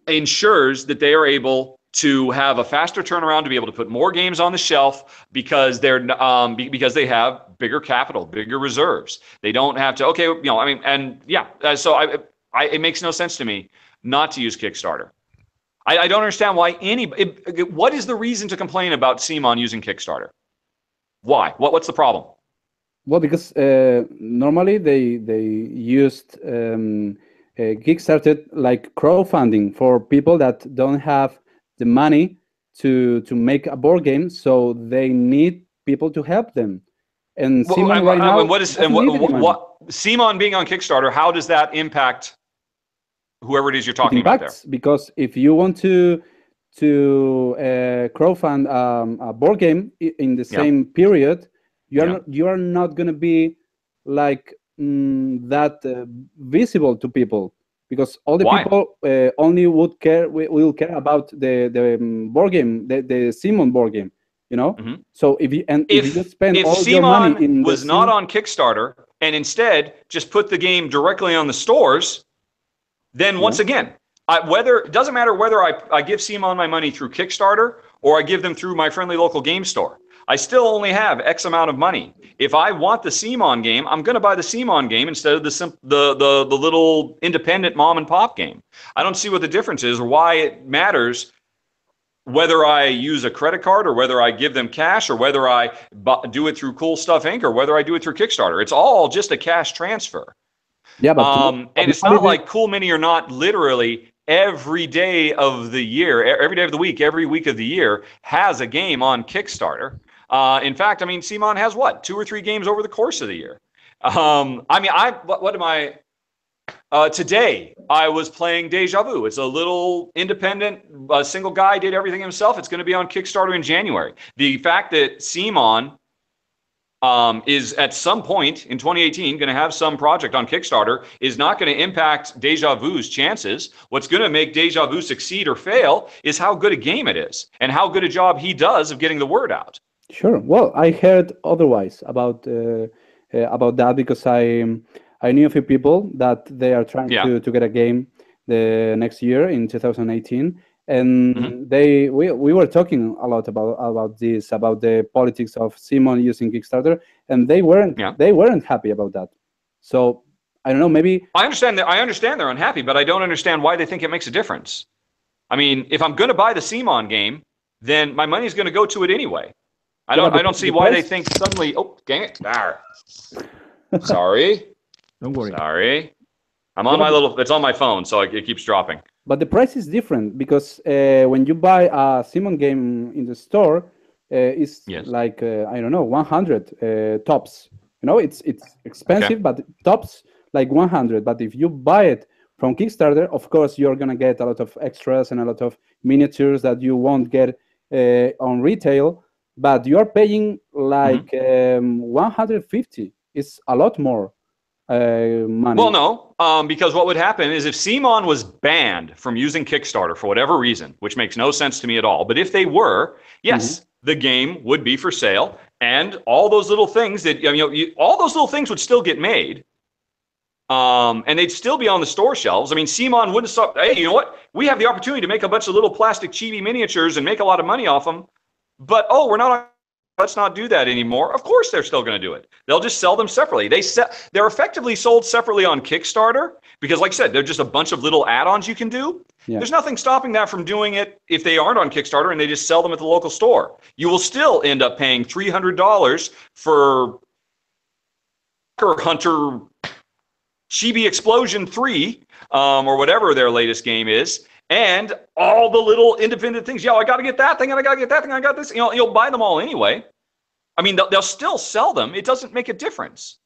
ensures that they are able to have a faster turnaround, to be able to put more games on the shelf because because they have bigger capital, bigger reserves. They don't have to. So it makes no sense to me not to use Kickstarter. I don't understand why what is the reason to complain about Simon using Kickstarter? Why? What's the problem? Well, because normally they used Kickstarter like crowdfunding for people that don't have the money to make a board game, so they need people to help them. And Simon right now, what Simon being on Kickstarter, how does that impact whoever it is you're talking about there? Because if you want to crowdfund a board game in the same period, you are not going to be like that visible to people. Because all the people only will care about the board game, the Simon board game. you know. Mhm. So if you spend all your Simon money in was not on Kickstarter and instead just put the game directly on the stores, then once again, it doesn't matter whether I give Simon my money through Kickstarter or I give them through my friendly local game store. I still only have X amount of money. If I want the Simon game, I'm going to buy the Simon game instead of the little independent mom and pop game. I don't see what the difference is or why it matters whether I use a credit card or whether I give them cash or whether I do it through Cool Stuff Inc. or whether I do it through Kickstarter. It's all just a cash transfer. Yeah, but and it's not like Cool Mini or not literally every day of the year, every day of the week, every week of the year has a game on Kickstarter. In fact, I mean, Simon has what, 2 or 3 games over the course of the year. Today I was playing Deja Vu. It's a little independent, single guy, did everything himself. It's going to be on Kickstarter in January. The fact that Simon is at some point in 2018 going to have some project on Kickstarter is not going to impact Deja Vu's chances. What's going to make Deja Vu succeed or fail is how good a game it is and how good a job he does of getting the word out. Sure. Well, I heard otherwise about that because I knew a few people that they are trying to get a game the next year in 2018, and we were talking a lot about this, about the politics of Simon using Kickstarter, and they weren't happy about that. So I don't know, maybe I understand they're unhappy, but I don't understand why they think it makes a difference. I mean, if I'm going to buy the Simon game, then my money's going to go to it anyway. I don't see why they think suddenly. Oh, dang it! Sorry. Don't worry. Sorry. I'm on my little. It's on my phone, so it keeps dropping. But the price is different because when you buy a Simon game in the store, it's like I don't know, 100 tops. You know, it's expensive, but tops like 100. But if you buy it from Kickstarter, of course, you're gonna get a lot of extras and a lot of miniatures that you won't get on retail. But you are paying like 150. It's a lot more money. Well, no, because what would happen is if Simon was banned from using Kickstarter for whatever reason, which makes no sense to me at all, but if they were, yes, the game would be for sale, and all those little things that all those little things would still get made, and they'd still be on the store shelves. I mean, Simon wouldn't stop. Hey, you know what? We have the opportunity to make a bunch of little plastic chibi miniatures and make a lot of money off them. But let's not do that anymore. Of course, they're still going to do it. They'll just sell them separately. They're effectively sold separately on Kickstarter because, like I said, they're just a bunch of little add-ons you can do. Yeah. There's nothing stopping that from doing it if they aren't on Kickstarter and they just sell them at the local store. You will still end up paying $300 for Hunter Chibi Explosion 3 or whatever their latest game is. And all the little independent things. I got to get that thing, and I got to get that thing. I got this. You'll buy them all anyway. I mean, they'll still sell them. It doesn't make a difference.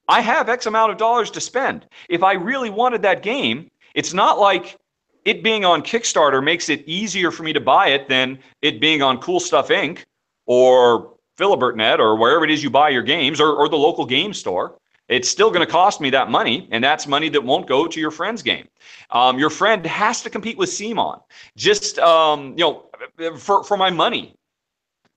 I have X amount of dollars to spend. If I really wanted that game, it's not like it being on Kickstarter makes it easier for me to buy it than it being on Cool Stuff Inc. or Philibert.net or wherever it is you buy your games or the local game store. It's still going to cost me that money, and that's money that won't go to your friend's game. Your friend has to compete with Simon. Just for my money.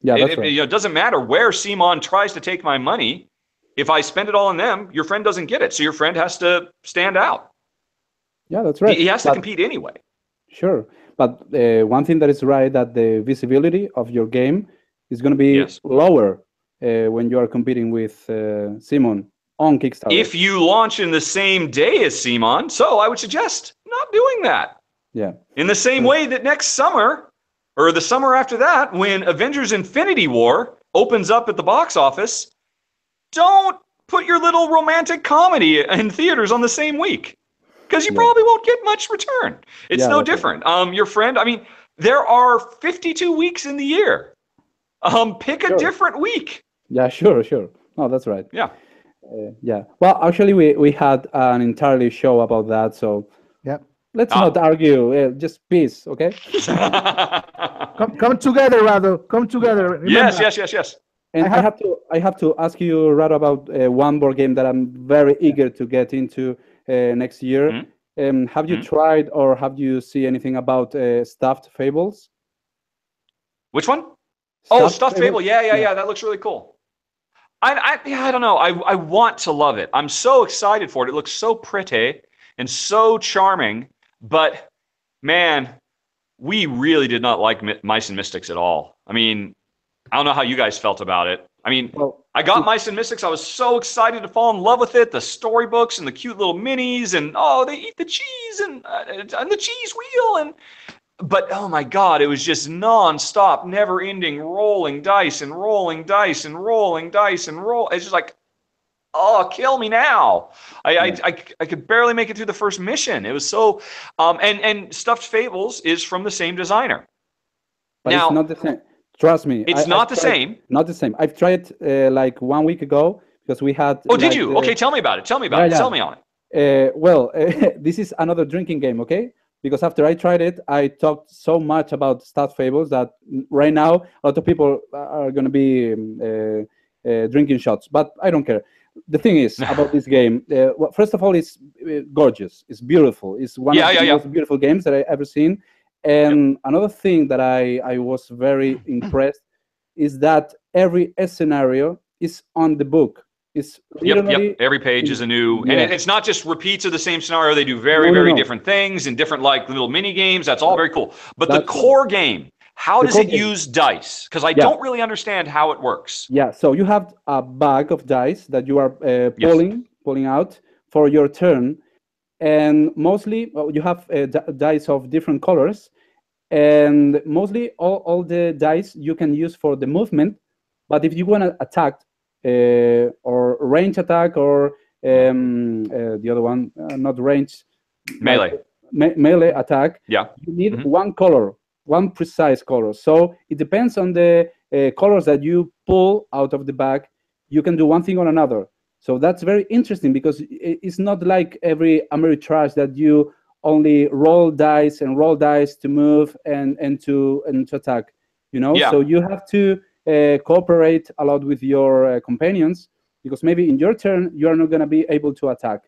Yeah, that's right. It doesn't matter where Simon tries to take my money. If I spend it all on them, your friend doesn't get it. So your friend has to stand out. Yeah, that's right. He has to compete anyway. Sure, but one thing that is right that the visibility of your game is going to be lower when you are competing with Simon on Kickstarter. If you launch in the same day as Simon, so I would suggest not doing that. Yeah. In the same way that next summer, or the summer after that, when Avengers Infinity War opens up at the box office, don't put your little romantic comedy in theaters on the same week. Because you probably won't get much return. It's no different. Right. Your friend, I mean, there are 52 weeks in the year. Pick a different week. Yeah, sure. No, that's right. Yeah. Yeah. Well, actually, we had an entirely show about that. So let's not argue. Just peace, okay? come together, Rahdo. Come together. Remember, yes. And I have to ask you, Rahdo, about one board game that I'm very eager to get into next year. Have you tried or have you seen anything about Stuffed Fables? Which one? Oh, stuffed fable. Yeah. That looks really cool. I don't know. I want to love it. I'm so excited for it. It looks so pretty and so charming. But man, we really did not like Mice and Mystics at all. I mean, I don't know how you guys felt about it. I mean, I got Mice and Mystics. I was so excited to fall in love with it. The storybooks and the cute little minis, and they eat the cheese and the cheese wheel, but oh my God, it was just nonstop, never-ending rolling dice and rolling dice and rolling dice and roll. It's just like, oh, kill me now. I could barely make it through the first mission. It was so, and Stuffed Fables is from the same designer. But now, it's not the same. Trust me. It's not the same. Not the same. I've tried like 1 week ago because we had. Oh, did you? Okay, tell me about it. Tell me about it. Tell me on it. This is another drinking game, okay? Because after I tried it, I talked so much about Stuffed Fables that right now a lot of people are going to be drinking shots, but I don't care. The thing is about this game, well, first of all, it's gorgeous. It's beautiful. It's one of the most beautiful games that I've ever seen. And another thing that I was very impressed is that every scenario is on the book. It's Every page is a new, and it's not just repeats of the same scenario. They do very different things and different like little mini games. That's all very cool. But the core game, how does it use dice? Because I don't really understand how it works. Yeah, so you have a bag of dice that you are pulling out for your turn, and mostly you have dice of different colors, and mostly all the dice you can use for the movement. But if you want to attack or range attack or the other one, not range, melee, melee attack, you need one color. One precise color. So it depends on the colors that you pull out of the bag. You can do one thing or another. So that's very interesting because it's not like every Ameritrash that you only roll dice to move and to attack. You know, so you have to cooperate a lot with your companions because maybe in your turn you are not going to be able to attack.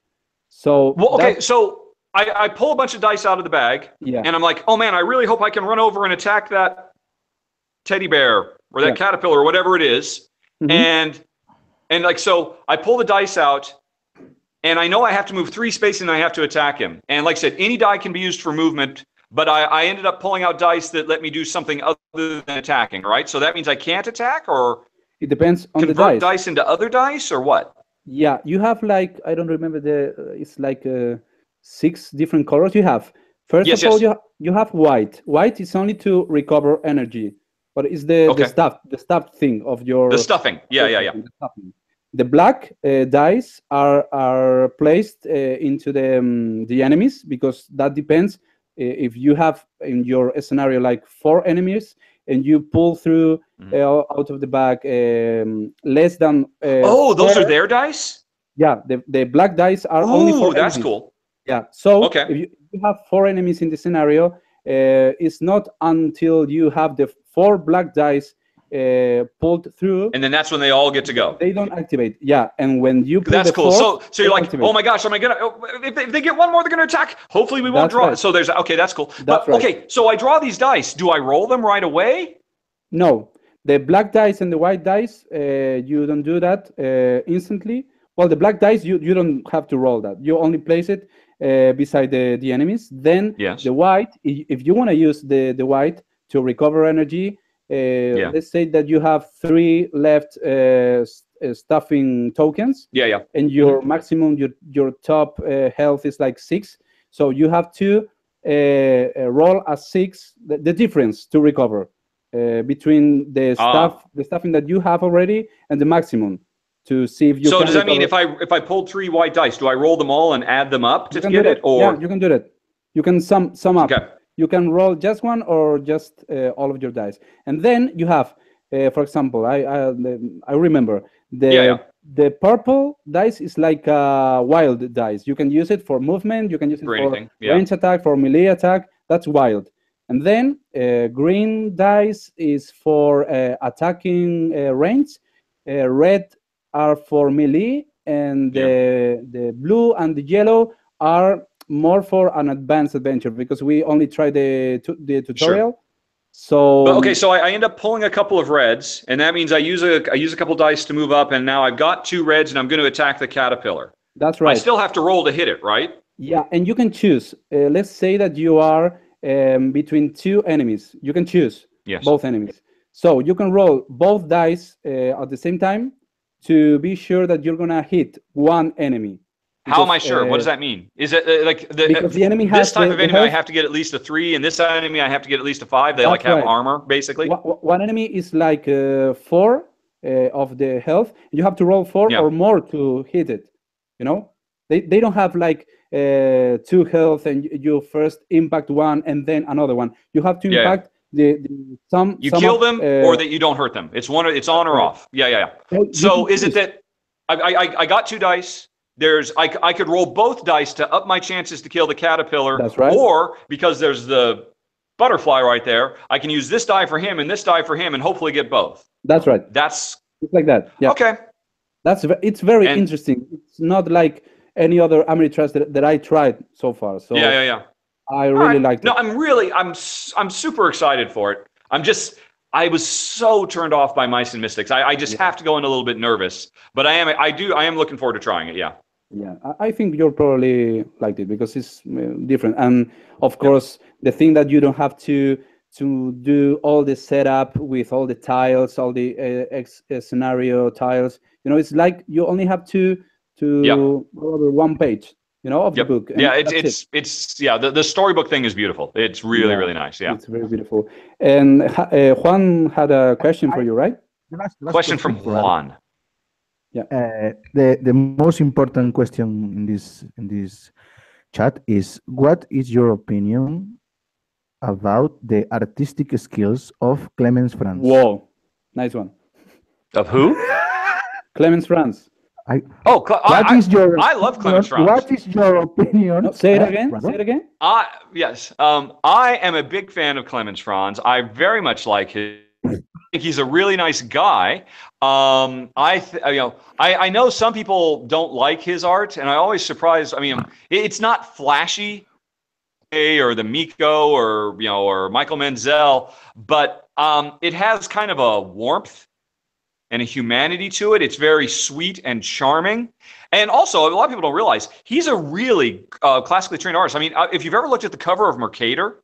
So so I pull a bunch of dice out of the bag, and I'm like, oh man, I really hope I can run over and attack that teddy bear or that caterpillar or whatever it is. And like, so I pull the dice out, and I know I have to move 3 spaces and I have to attack him. And like I said, any die can be used for movement, but I ended up pulling out dice that let me do something other than attacking, right? So that means I can't attack, or it depends on convert the dice into other dice, or what? Yeah, you have like, I don't remember it's like 6 different colors you have. First of all, you have white. White is only to recover energy, but it's the stuffed thing of your... The stuffing, yeah. The black dice are placed into the enemies, because that depends. If you have in your scenario like 4 enemies and you pull through out of the bag less than... those are their dice? Yeah, the black dice are only for that's enemies. Cool. Yeah, so if you have 4 enemies in the scenario, it's not until you have the 4 black dice pulled through, and then that's when they all get to go. They don't activate. Yeah, and when you pull that's the cool. 4, so you're like, activate. Oh my gosh, am I gonna? If they get one more, they're gonna attack. Hopefully, we won't draw. Right. So there's that's cool. But okay, so I draw these dice. Do I roll them right away? No, the black dice and the white dice, you don't do that instantly. Well, the black dice, you don't have to roll that. You only place it beside the enemies. Then the white, if you want to use the white to recover energy, let's say that you have 3 left stuffing tokens. And your maximum, your top health is like 6. So you have to roll a 6, the difference to recover between the stuffing that you have already and the maximum. To see if you. So does that mean if I pulled 3 white dice, do I roll them all and add them up to get it? Or yeah, you can do that. You can sum up. Okay. You can roll just one or just all of your dice, and then you have, for example, I remember the purple dice is like wild dice. You can use it for movement. You can use it for range attack, for melee attack. That's wild. And then green dice is for attacking range. Red are for melee, and the blue and the yellow are more for an advanced adventure, because we only tried the tutorial. So But, okay, so I end up pulling a couple of reds, and that means I use a couple dice to move up, and now I've got 2 reds, and I'm going to attack the caterpillar. that's right. I still have to roll to hit it, right? Yeah, and you can choose. Let's say that you are between 2 enemies. You can choose both enemies. So you can roll both dice at the same time to be sure that you're gonna hit one enemy. How am I sure? What does that mean? Is it like because the enemy has this type of enemy? health. I have to get at least a 3, and this enemy I have to get at least a 5. They like have armor, basically. One enemy is like 4 of the health. You have to roll 4 or more to hit it. You know, they don't have like 2 health and you first impact one and then another one. You have to impact some. You kill them or that you don't hurt them. It's on or off. Yeah. So is it that I got 2 dice? I could roll both dice to up my chances to kill the caterpillar. That's right. Or because there's the butterfly right there, I can use this die for him and this die for him and hopefully get both. That's right. It's like that. Yeah. Okay. It's very interesting. It's not like any other Ameritrash that I tried so far. So yeah. I really liked it. No, I'm super excited for it. I was so turned off by Mice and Mystics. I just have to go in a little bit nervous, but I am looking forward to trying it. Yeah. Yeah, I think you'll probably liked it because it's different, and of course the thing that you don't have to do all the setup with all the tiles, all the scenario tiles. You know, it's like you only have to go over 1 page. You know, of the book. Yeah, the storybook thing is beautiful. It's really nice. Yeah, it's very beautiful. And Juan had a question for you, right? The last question from Juan. Yeah. The most important question in this chat is: what is your opinion about the artistic skills of Clemens Franz? Whoa, nice one. Of who? Clemens Franz. I love Clemens Franz. What is your opinion? No, say it again. Say it again. Yes. I am a big fan of Clemens Franz. I very much like his. I think he's a really nice guy. I know some people don't like his art, and I always surprised. I mean, it's not flashy, or the Miko, or Michael Menzel, but it has kind of a warmth and a humanity to it. It's very sweet and charming. And also, a lot of people don't realize he's a really classically trained artist. I mean, if you've ever looked at the cover of Mercator,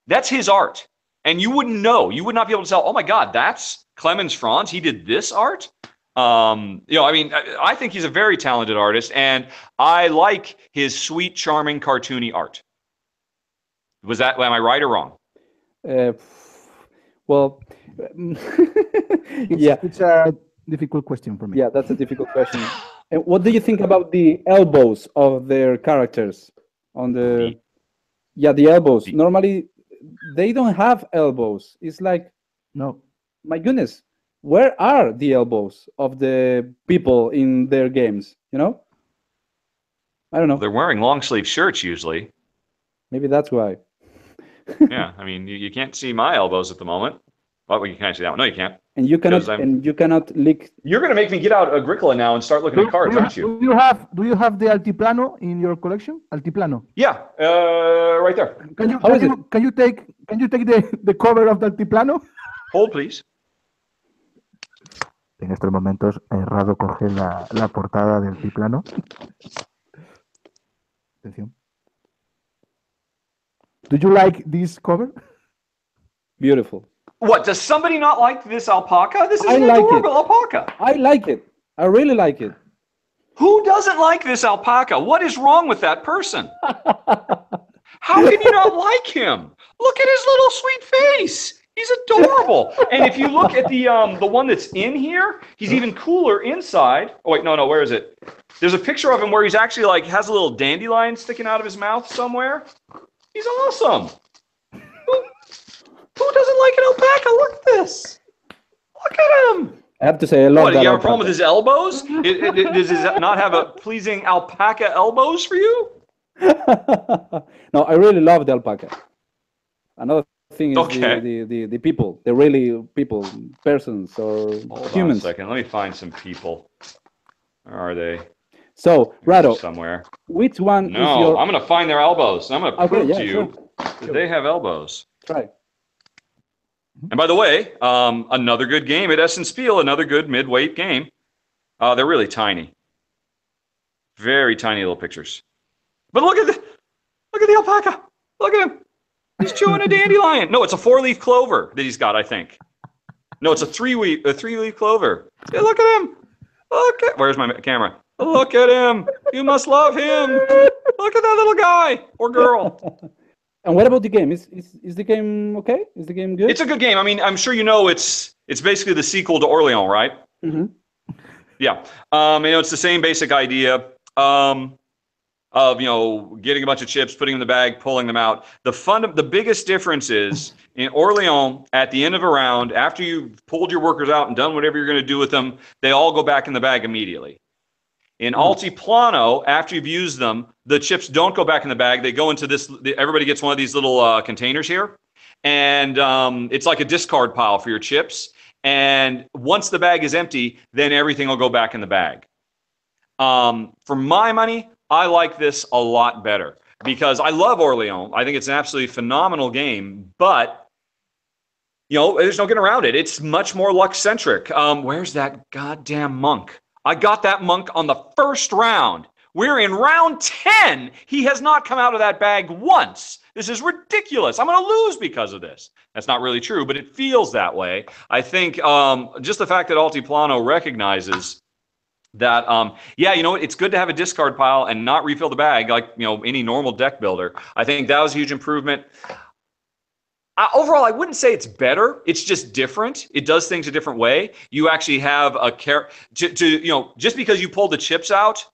that's his art. And you wouldn't know. You would not be able to tell, oh my God, that's Clemens Franz. He did this art. I think he's a very talented artist, and I like his sweet, charming, cartoony art. Am I right or wrong? Well, it's a difficult question for me. Yeah, that's a difficult question. And what do you think about the elbows of their characters on the elbows? Normally, they don't have elbows. It's like, no, my goodness, where are the elbows of the people in their games? You know, I don't know. They're wearing long sleeve shirts usually. Maybe that's why. Yeah, I mean, you can't see my elbows at the moment. Well, you can't see that one. No, you can't. And you cannot lick. You're going to make me get out Agricola now and start looking at cards, aren't you? Do you have the Altiplano in your collection? Altiplano. Yeah, right there. Can you take the cover of the Altiplano? Hold, please. En estos momentos, Rahdo coge la portada del Altiplano. Atención. Do you like this cover? Beautiful. What, does somebody not like this alpaca? This is an adorable alpaca. I like it. I really like it. Who doesn't like this alpaca? What is wrong with that person? How can you not like him? Look at his little sweet face. He's adorable. And if you look at the one that's in here, he's even cooler inside. Oh, wait, no, where is it? There's a picture of him where he's actually like has a little dandelion sticking out of his mouth somewhere. He's awesome. Who doesn't like an alpaca? Look at this. Look at him. I have to say, I love that. Do you have a problem with his elbows? Does he not have a pleasing alpaca elbows for you? No, I really love the alpaca. Another thing is the people, the really people, persons or Hold humans. on a second. Let me find some people. Where are they? So, Rahdo, somewhere. Which one is your... I'm going to find their elbows. I'm going to prove to you that they have elbows. Try. And by the way, another good game at Essen Spiel, another good mid-weight game. They're really tiny. Very tiny little pictures. But look at the alpaca. Look at him. He's chewing a dandelion. No, it's a 4-leaf clover that he's got, I think. No, it's a three-leaf clover. Hey, look at him. Where's my camera? Look at him. You must love him. Look at that little guy or girl. And what about the game? Is the game okay? Is the game good? It's a good game. I mean, I'm sure you know it's basically the sequel to Orléans, right? Mm-hmm. Yeah. It's the same basic idea of getting a bunch of chips, putting them in the bag, pulling them out. The biggest difference is in Orléans, at the end of a round, after you've pulled your workers out and done whatever you're going to do with them, they all go back in the bag immediately. In Altiplano, after you've used them, the chips don't go back in the bag. They go into this. Everybody gets one of these little containers here, and it's like a discard pile for your chips. And once the bag is empty, then everything will go back in the bag. For my money, I like this a lot better because I love Orléans. I think it's an absolutely phenomenal game, but there's no getting around it. It's much more luck-centric. Where's that goddamn monk? I got that monk on the first round. We're in round 10. He has not come out of that bag once. This is ridiculous. I'm going to lose because of this. That's not really true, but it feels that way. I think just the fact that Altiplano recognizes that, it's good to have a discard pile and not refill the bag like, any normal deck builder. I think that was a huge improvement. Overall, I wouldn't say it's better. It's just different. It does things a different way. You actually have a just because you pull the chips out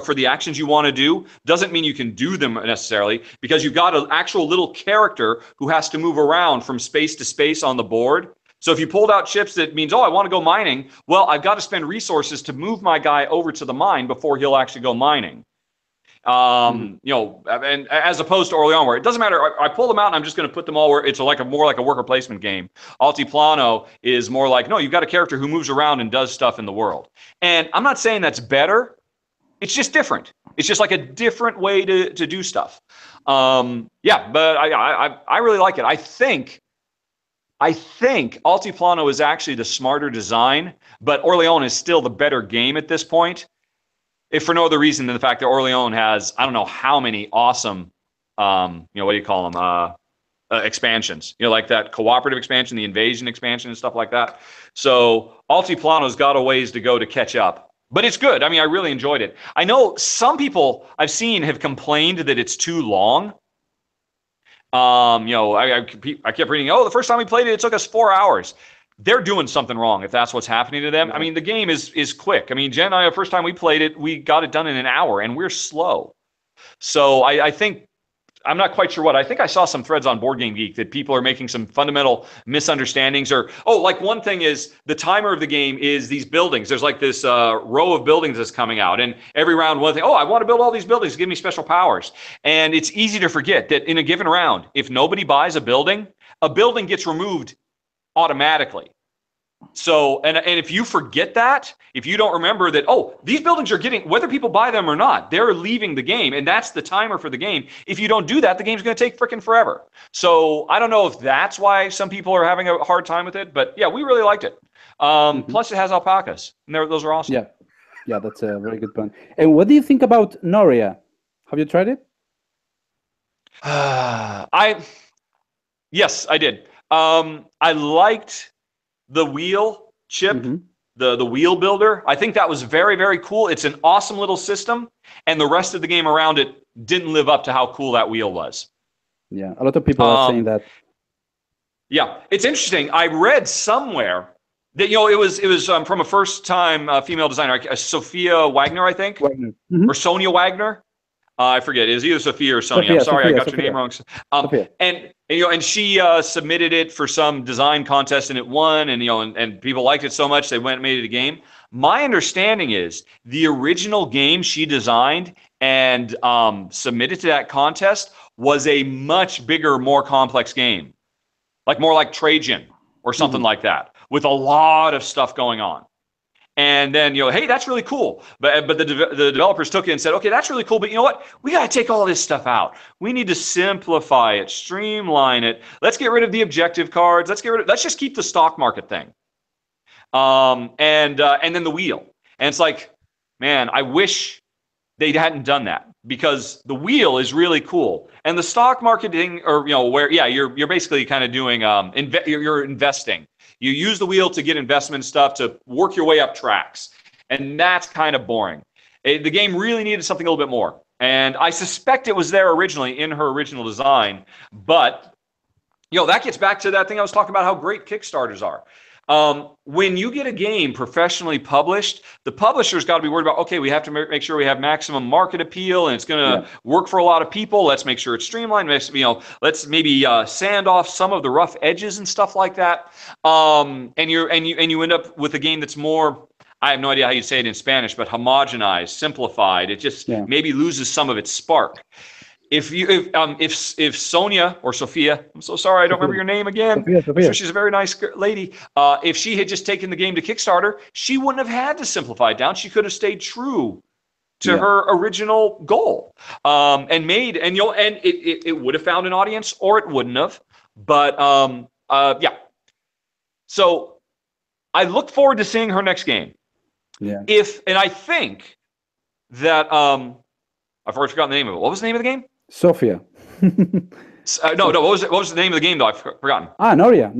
for the actions you want to do doesn't mean you can do them necessarily, because you've got an actual little character who has to move around from space to space on the board. So if you pulled out chips, that means, I want to go mining. Well, I've got to spend resources to move my guy over to the mine before he'll actually go mining. And as opposed to Orléans, where it doesn't matter. I pull them out and I'm just going to put them all where it's more like a worker placement game. Altiplano is more like, no, you've got a character who moves around and does stuff in the world. And I'm not saying that's better. It's just different. It's just like a different way to do stuff. But I really like it. I think Altiplano is actually the smarter design, but Orléans is still the better game at this point. If for no other reason than the fact that Orléans has, I don't know how many awesome, what do you call them, expansions. Like that cooperative expansion, the invasion expansion and stuff like that. So Altiplano's got a ways to go to catch up. But it's good. I mean, I really enjoyed it. I know some people I've seen have complained that it's too long. I kept reading, the first time we played it took us 4 hours. They're doing something wrong if that's what's happening to them. I mean, the game is quick. I mean, Jen and I, the first time we played it, we got it done in an hour, and we're slow. So I think, I'm not quite sure what. I think I saw some threads on Board Game Geek that people are making some fundamental misunderstandings. Or, like one thing is the timer of the game is these buildings. There's like this row of buildings that's coming out. And every round, one thing, I want to build all these buildings, give me special powers. And it's easy to forget that in a given round, if nobody buys a building gets removed automatically. So, and if you forget that, if you don't remember that, these buildings are getting, whether people buy them or not, they're leaving the game, and that's the timer for the game. If you don't do that, the game's going to take freaking forever. So I don't know if that's why some people are having a hard time with it, but yeah, we really liked it. Plus it has alpacas, and those are awesome. Yeah, that's a very good point. And what do you think about Noria? Have you tried it? Yes, I did. I liked the wheel chip, the wheel builder. I think that was very, very cool. It's an awesome little system, and the rest of the game around it didn't live up to how cool that wheel was. Yeah, a lot of people are saying that. Yeah, it's interesting. I read somewhere that it was from a first-time female designer, Sophia Wagner, I think, or Sonia Wagner. I forget. It was either Sophia or Sonia. I'm sorry, I got your name wrong. And she submitted it for some design contest and it won. And people liked it so much they went and made it a game. My understanding is the original game she designed and submitted to that contest was a much bigger, more complex game, more like Trajan or something like that, with a lot of stuff going on. And then, hey, that's really cool. But the developers took it and said, okay, that's really cool. But you know what? We got to take all this stuff out. We need to simplify it, streamline it. Let's get rid of the objective cards. Let's just keep the stock market thing. And then the wheel. And it's like, man, I wish they hadn't done that, because the wheel is really cool. And the stock marketing, or where you're basically kind of doing you're investing. You use the wheel to get investment stuff, to work your way up tracks, and that's kind of boring. The game really needed something a little bit more, and I suspect it was there originally in her original design. But that gets back to that thing I was talking about, how great Kickstarters are. When you get a game professionally published, the publisher's got to be worried about, okay, we have to make sure we have maximum market appeal, and it's going to work for a lot of people. Let's make sure it's streamlined. Let's maybe sand off some of the rough edges and stuff like that. And you end up with a game that's more, I have no idea how you say it in Spanish, but homogenized, simplified. It just maybe loses some of its spark. If Sonia or Sophia, I'm so sorry, I don't remember your name again. Sophia. She's a very nice lady. If she had just taken the game to Kickstarter, she wouldn't have had to simplify it down. She could have stayed true to her original goal, and it would have found an audience, or it wouldn't have. But so I look forward to seeing her next game. Yeah. And I think that I've already forgotten the name of it. What was the name of the game? Sophia. No. What was the name of the game though? I've forgotten. Noria,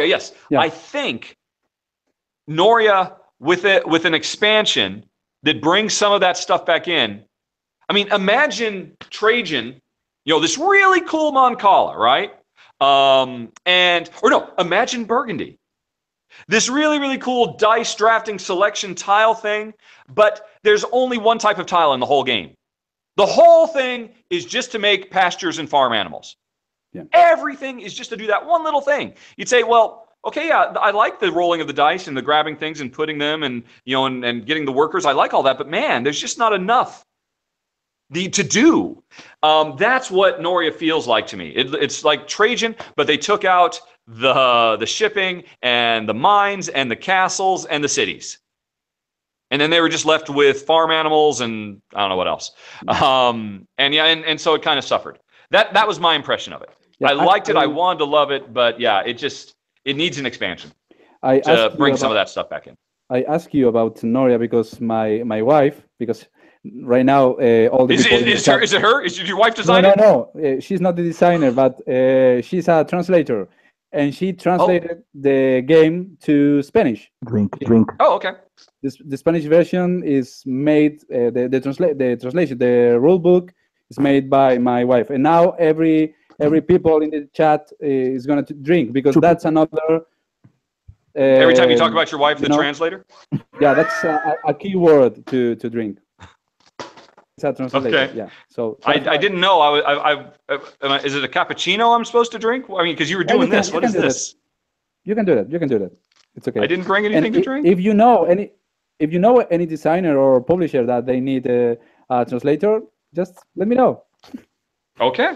yes. Yeah. I think Noria with an expansion that brings some of that stuff back in. I mean, imagine Trajan, this really cool Mancala, right? Imagine Burgundy. This really, really cool dice drafting selection tile thing, but there's only one type of tile in the whole game. The whole thing is just to make pastures and farm animals. Yeah. Everything is just to do that one little thing. You'd say, well, okay, yeah, I like the rolling of the dice and the grabbing things and putting them and and getting the workers. I like all that, but man, there's just not enough to do. That's what Noria feels like to me. It's like Trajan, but they took out the shipping and the mines and the castles and the cities. And then they were just left with farm animals and I don't know what else. And so it kind of suffered. That was my impression of it. Yeah, I liked it. I wanted to love it, but it needs an expansion to bring some of that stuff back in. I ask you about Noria because my wife, because right now all the is it her? Is your wife designer? No. She's not the designer, but she's a translator, and she translated the game to Spanish. Drink. Oh, okay. The Spanish version is made. The translation, the rule book is made by my wife, and now every people in the chat is going to drink, because that's another. Every time you talk about your wife, the translator. Yeah, that's a key word to drink. It's a translation. Okay. Yeah. So I didn't know. Is it a cappuccino I'm supposed to drink? I mean, because you were doing this. What is this? You can do that. It's okay. I didn't bring anything to drink. If you know any designer or publisher that they need a translator, just let me know. Okay.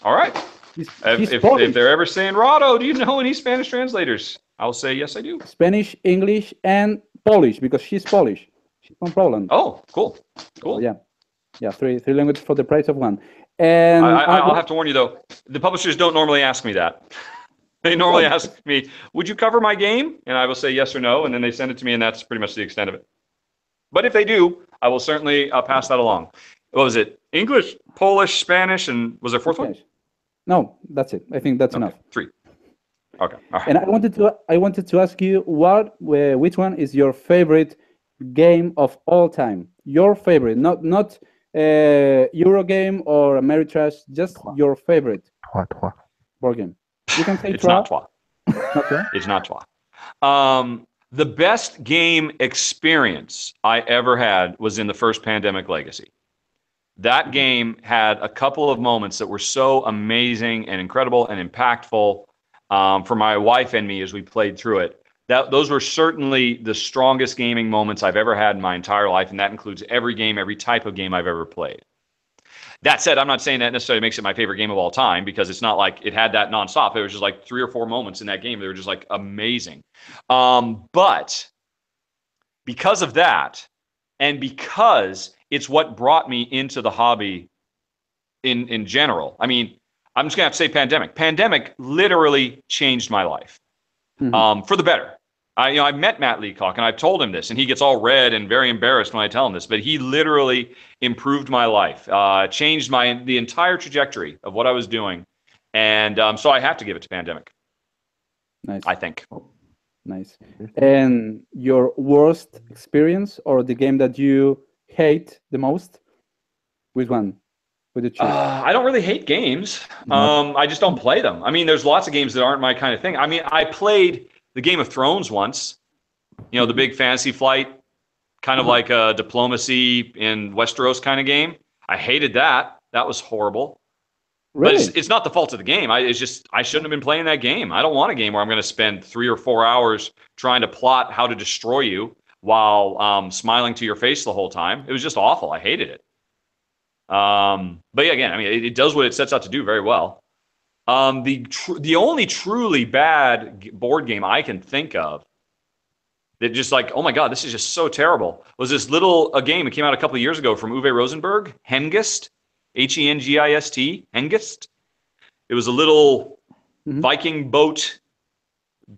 All right. If they're ever saying, Rahdo, do you know any Spanish translators? I'll say, yes, I do. Spanish, English, and Polish, because she's Polish. She's from Poland. Oh, cool. So, yeah, three languages for the price of one. And I'll have to warn you, though, the publishers don't normally ask me that. They normally ask me, would you cover my game? And I will say yes or no, and then they send it to me, and that's pretty much the extent of it. But if they do, I will certainly pass that along. What was it? English, Polish, Spanish, and was there a fourth one? No, that's it. I think that's enough. 3. Okay. All right. And I wanted to ask you which one is your favorite game of all time? Your favorite, not Euro game or Ameritrash, just your favorite board game. You can say it's not Trois. Okay. It's not Trois. The best game experience I ever had was in the first Pandemic Legacy. That game had a couple of moments that were so amazing and incredible and impactful for my wife and me as we played through it. Those were certainly the strongest gaming moments I've ever had in my entire life, and that includes every game, every type of game I've ever played. That said, I'm not saying that necessarily makes it my favorite game of all time, because it's not like it had that nonstop. It was just like 3 or 4 moments in that game that were just like amazing. But because of that, and because it's what brought me into the hobby in general. I mean, I'm just gonna have to say pandemic. Pandemic literally changed my life for the better. I met Matt Leacock and I've told him this, and he gets all red and very embarrassed when I tell him this, but he literally improved my life, changed the entire trajectory of what I was doing. And so I have to give it to pandemic. Nice. I think. Nice. And your worst experience or the game that you hate the most? Which one would you choose? I don't really hate games. I just don't play them. I mean, there's lots of games that aren't my kind of thing. I mean, I played the Game of Thrones once, the big fantasy flight, kind of like a diplomacy in Westeros kind of game. I hated that. That was horrible. Really? But it's not the fault of the game. I shouldn't have been playing that game. I don't want a game where I'm going to spend 3 or 4 hours trying to plot how to destroy you while smiling to your face the whole time. It was just awful. I hated it. But yeah, again, I mean, it does what it sets out to do very well. The only truly bad board game I can think of that just like, oh my God, this is just so terrible, was this a game that came out a couple of years ago from Uwe Rosenberg, Hengist, Hengist, Hengist. It was a little Viking boat.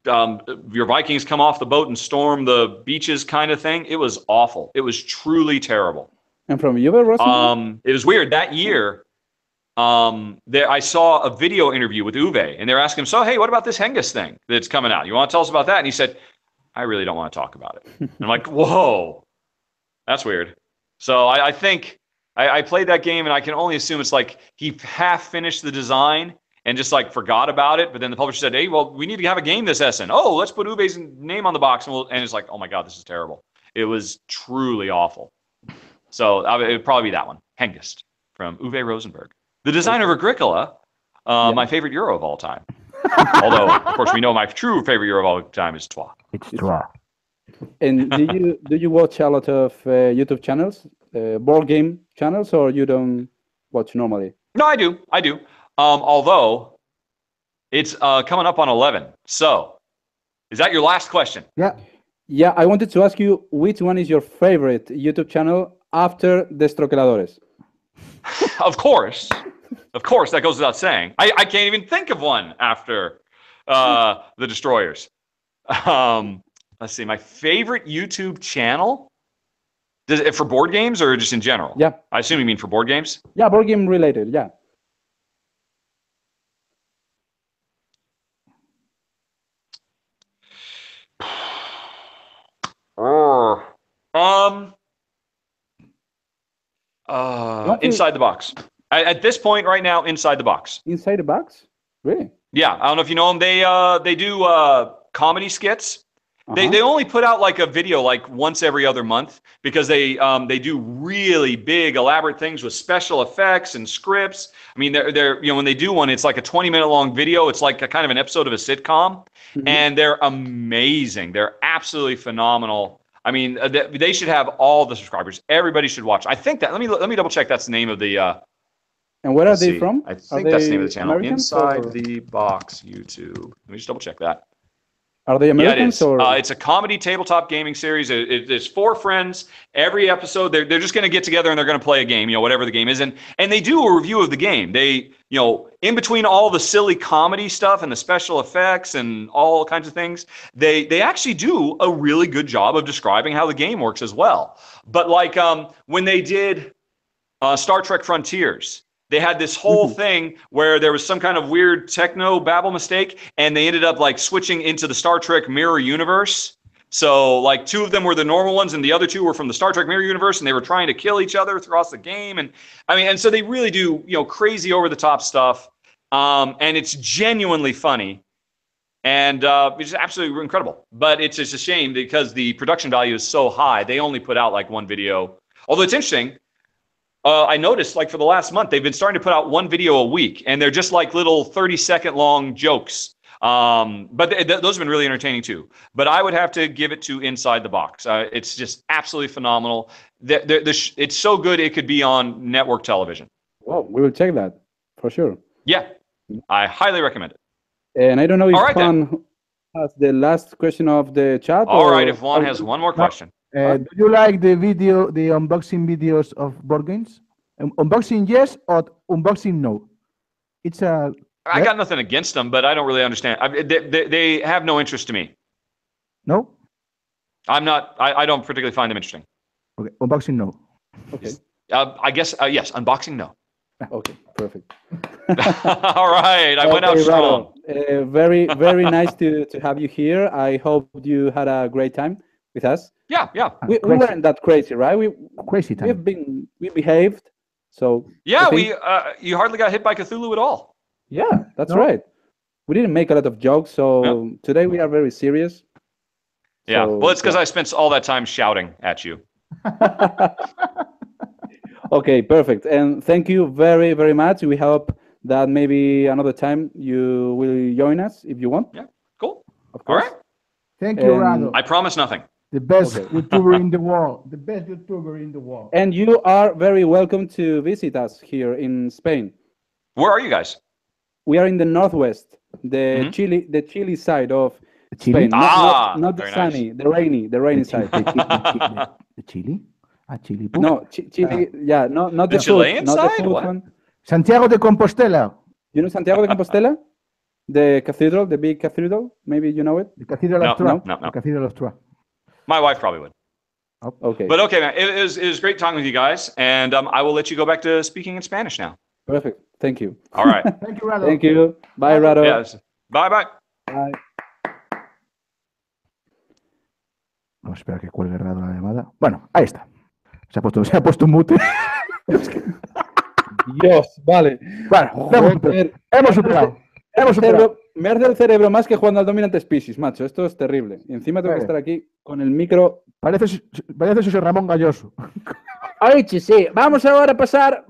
Your Vikings come off the boat and storm the beaches kind of thing. It was awful. It was truly terrible. And from Uwe Rosenberg? It was weird. That year, I saw a video interview with Uwe, and they're asking him, so, hey, what about this Hengist thing that's coming out? You want to tell us about that? And he said, I really don't want to talk about it. And I'm like, whoa, that's weird. So I think I played that game, and I can only assume it's like he half finished the design and just like forgot about it. But then the publisher said, hey, well, we need to have a game this Essen. Oh, let's put Uwe's name on the box. And it's like, oh my God, this is terrible. It was truly awful. So it would probably be that one, Hengist, from Uwe Rosenberg. The designer of Agricola, my favorite Euro of all time. Although, of course, we know my true favorite Euro of all time is Trois. It's Trois. And do you watch a lot of YouTube channels, board game channels, or you don't watch normally? No, I do. Although it's coming up on 11. So, is that your last question? Yeah. Yeah, I wanted to ask you which one is your favorite YouTube channel after Destroqueladores? Of course, that goes without saying. I can't even think of one after the Destroyers. Let's see, my favorite YouTube channel? For board games or just in general? Yeah. I assume you mean for board games? Yeah, board game related, yeah. Inside the Box. At this point right now, Inside the Box. Inside the Box? Really? Yeah, I don't know if you know them. They do comedy skits. They only put out like a video like once every other month because they do really big elaborate things with special effects and scripts. I mean, they're when they do one, it's like a 20-minute long video. It's like a kind of an episode of a sitcom, and they're amazing. They're absolutely phenomenal. I mean, they should have all the subscribers. Everybody should watch. I think that. Let me double check. That's the name of the. And where are they from? I think that's the name of the channel. Inside the Box YouTube. Let me just double check that. Are they Americans? Yeah, it is. Or? It's a comedy tabletop gaming series. It's 4 friends. Every episode, they're just going to get together and they're going to play a game, whatever the game is. And they do a review of the game. They, in between all the silly comedy stuff and the special effects and all kinds of things, they actually do a really good job of describing how the game works as well. But like when they did Star Trek Frontiers, they had this whole thing where there was some kind of weird techno babble mistake, and they ended up like switching into the Star Trek mirror universe. So like 2 of them were the normal ones, and the other 2 were from the Star Trek mirror universe, and they were trying to kill each other throughout the game. And I mean, and so they really do, crazy over the top stuff. And it's genuinely funny. And it's just absolutely incredible. But it's just a shame because the production value is so high. They only put out like 1 video. Although it's interesting. I noticed like for the last month, they've been starting to put out 1 video a week, and they're just like little 30-second long jokes. But those have been really entertaining too. But I would have to give it to Inside the Box. It's just absolutely phenomenal. It's so good it could be on network television. Well, we will check that for sure. Yeah, I highly recommend it. And I don't know if Juan has the last question of the chat. All right, if Juan has one more question. Do you like the unboxing videos of board games? Unboxing yes or unboxing no? It's a. I got nothing against them, but I don't really understand. They have no interest to me. No? I'm not. I don't particularly find them interesting. Okay, unboxing no. Okay. I guess yes. Unboxing no. Okay, perfect. All right, I went out strong. Very nice to have you here. I hope you had a great time with us. Yeah. We weren't that crazy, right? Crazy time. We behaved. So yeah, you hardly got hit by Cthulhu at all. Yeah, that's right. We didn't make a lot of jokes, so today we are very serious. Yeah, well, it's because I spent all that time shouting at you. Okay, perfect. And thank you very, very much. We hope that maybe another time you will join us if you want. Yeah, cool. Of course. All right. Thank you, Rahdo. I promise nothing. The best YouTuber in the world. The best YouTuber in the world. And you are very welcome to visit us here in Spain. Where are you guys? We are in the northwest, the Chile side of Chile? Spain. Not the sunny, nice. the rainy side. The Chile? Chile. No, Chile. Yeah, not the Chilean food, side. Not the food What? one. Santiago de Compostela. You know Santiago de Compostela? The cathedral, the big cathedral. Maybe you know it. The Cathedral of Troyes. No. The Cathedral of Troyes. My wife probably would. Okay. But okay, man, it was great talking with you guys, and I will let you go back to speaking in Spanish now. Perfect. Thank you. All right. Thank you, Rahdo. Thank you. Bye, Rahdo. Yes. Bye. Bye. Vamos a esperar que cuelgue Rahdo la llamada. Bueno, ahí está. Se ha puesto mute. Dios, vale. Bueno, hemos superado. Me arde el cerebro más que jugando al Dominant Species, macho. Esto es terrible. Y encima tengo que estar aquí con el micro. Parece José Ramón Galloso. Ay, sí. Vamos a pasar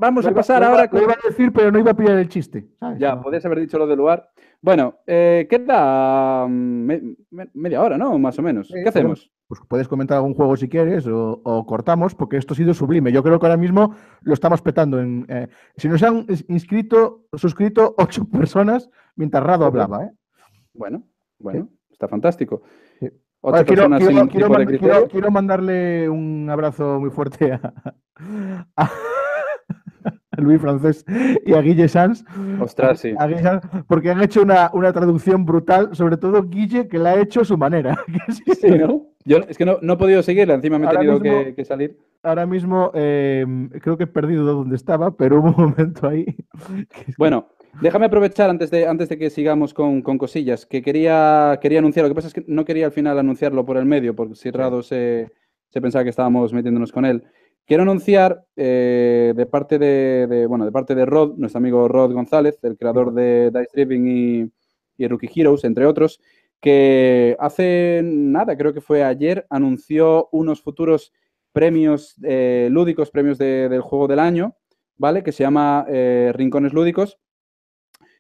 ahora. Lo iba a decir, pero no iba a pillar el chiste. ¿Sabes? Ya, podías haber dicho lo del lugar. Bueno, queda media hora, ¿no? Más o menos. ¿Qué hacemos? Pues puedes comentar algún juego si quieres o cortamos, porque esto ha sido sublime. Yo creo que ahora mismo lo estamos petando. Si nos han suscrito 8 personas mientras Rahdo hablaba. Bueno, sí. Está fantástico. Sí. 8 personas sin tipo de criterio. Quiero mandarle un abrazo muy fuerte a Luis Francés y a Guille Sanz. Ostras, sí. A Guille Sanz, porque han hecho una traducción brutal, sobre todo Guille, que la ha hecho a su manera. Sí, ¿no? Yo es que no he podido seguirla, encima me he tenido que salir. Ahora mismo creo que he perdido dónde estaba, pero hubo un momento ahí. Bueno, déjame aprovechar antes de que sigamos con cosillas, que quería anunciar. Lo que pasa es que no quería al final anunciarlo por el medio, porque si Rahdo se pensaba que estábamos metiéndonos con él. Quiero anunciar de parte de Rod, nuestro amigo Rod González, el creador de Dice Driving y Rookie Heroes, entre otros, que hace nada, creo que fue ayer, anunció unos futuros premios lúdicos, premios del juego del año, ¿vale? Que se llama Rincones Lúdicos,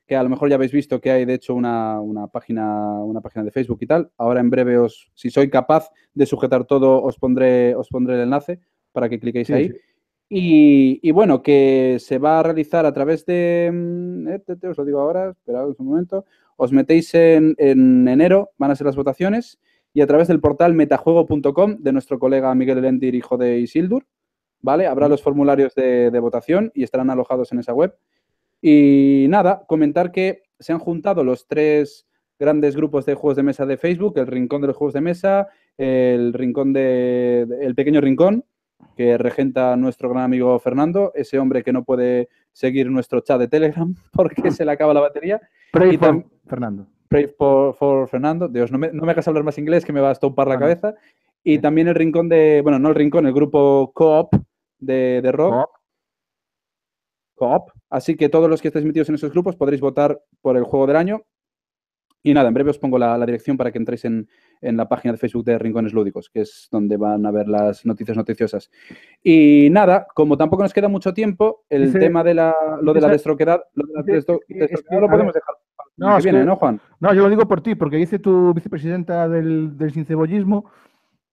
que a lo mejor ya habéis visto que hay, de hecho, una página de Facebook y tal. Ahora en breve, si soy capaz de sujetar todo, os pondré el enlace para que cliquéis ahí. Sí. Y bueno, que se va a realizar a través de... os lo digo ahora, esperad un momento. Os metéis en enero, van a ser las votaciones, y a través del portal metajuego.com de nuestro colega Miguel Elendir, hijo de Isildur, ¿vale? Habrá los formularios de votación y estarán alojados en esa web. Y nada, comentar que se han juntado los 3 grandes grupos de juegos de mesa de Facebook, el Rincón de los Juegos de Mesa, el Pequeño Rincón, que regenta nuestro gran amigo Fernando, ese hombre que no puede seguir nuestro chat de Telegram porque se le acaba la batería. Pray for Fernando. Pray for Fernando. Dios, no me hagas hablar más inglés que me va a estompar la cabeza. Y también el rincón el grupo Co-op de rock. Co-op. Así que todos los que estéis metidos en esos grupos podréis votar por el juego del año. Y nada, en breve os pongo la dirección para que entréis en la página de Facebook de Rincones Lúdicos, que es donde van a ver las noticias noticiosas. Y nada, como tampoco nos queda mucho tiempo, el tema de la destroquedad, lo podemos dejar para el que viene, ¿no, Juan? No, yo lo digo por ti, porque dice tu vicepresidenta del sincebollismo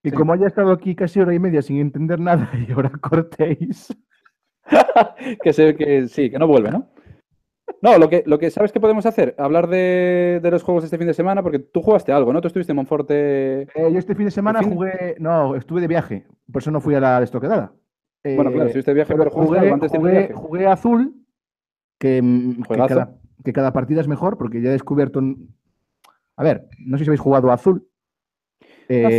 que como haya estado aquí casi hora y media sin entender nada y ahora cortéis. que no vuelve, ¿no? No, lo que sabes que podemos hacer, hablar de los juegos de este fin de semana, porque tú jugaste algo, ¿no? Tú estuviste en Monforte. Yo este fin de semana jugué, no, estuve de viaje, por eso no fui a la Destroquelada. Bueno, claro, estuviste de viaje, pero jugaste algo antes de tu viaje. Jugué Azul, que cada partida es mejor, porque ya he descubierto... A ver, no sé si habéis jugado a Azul.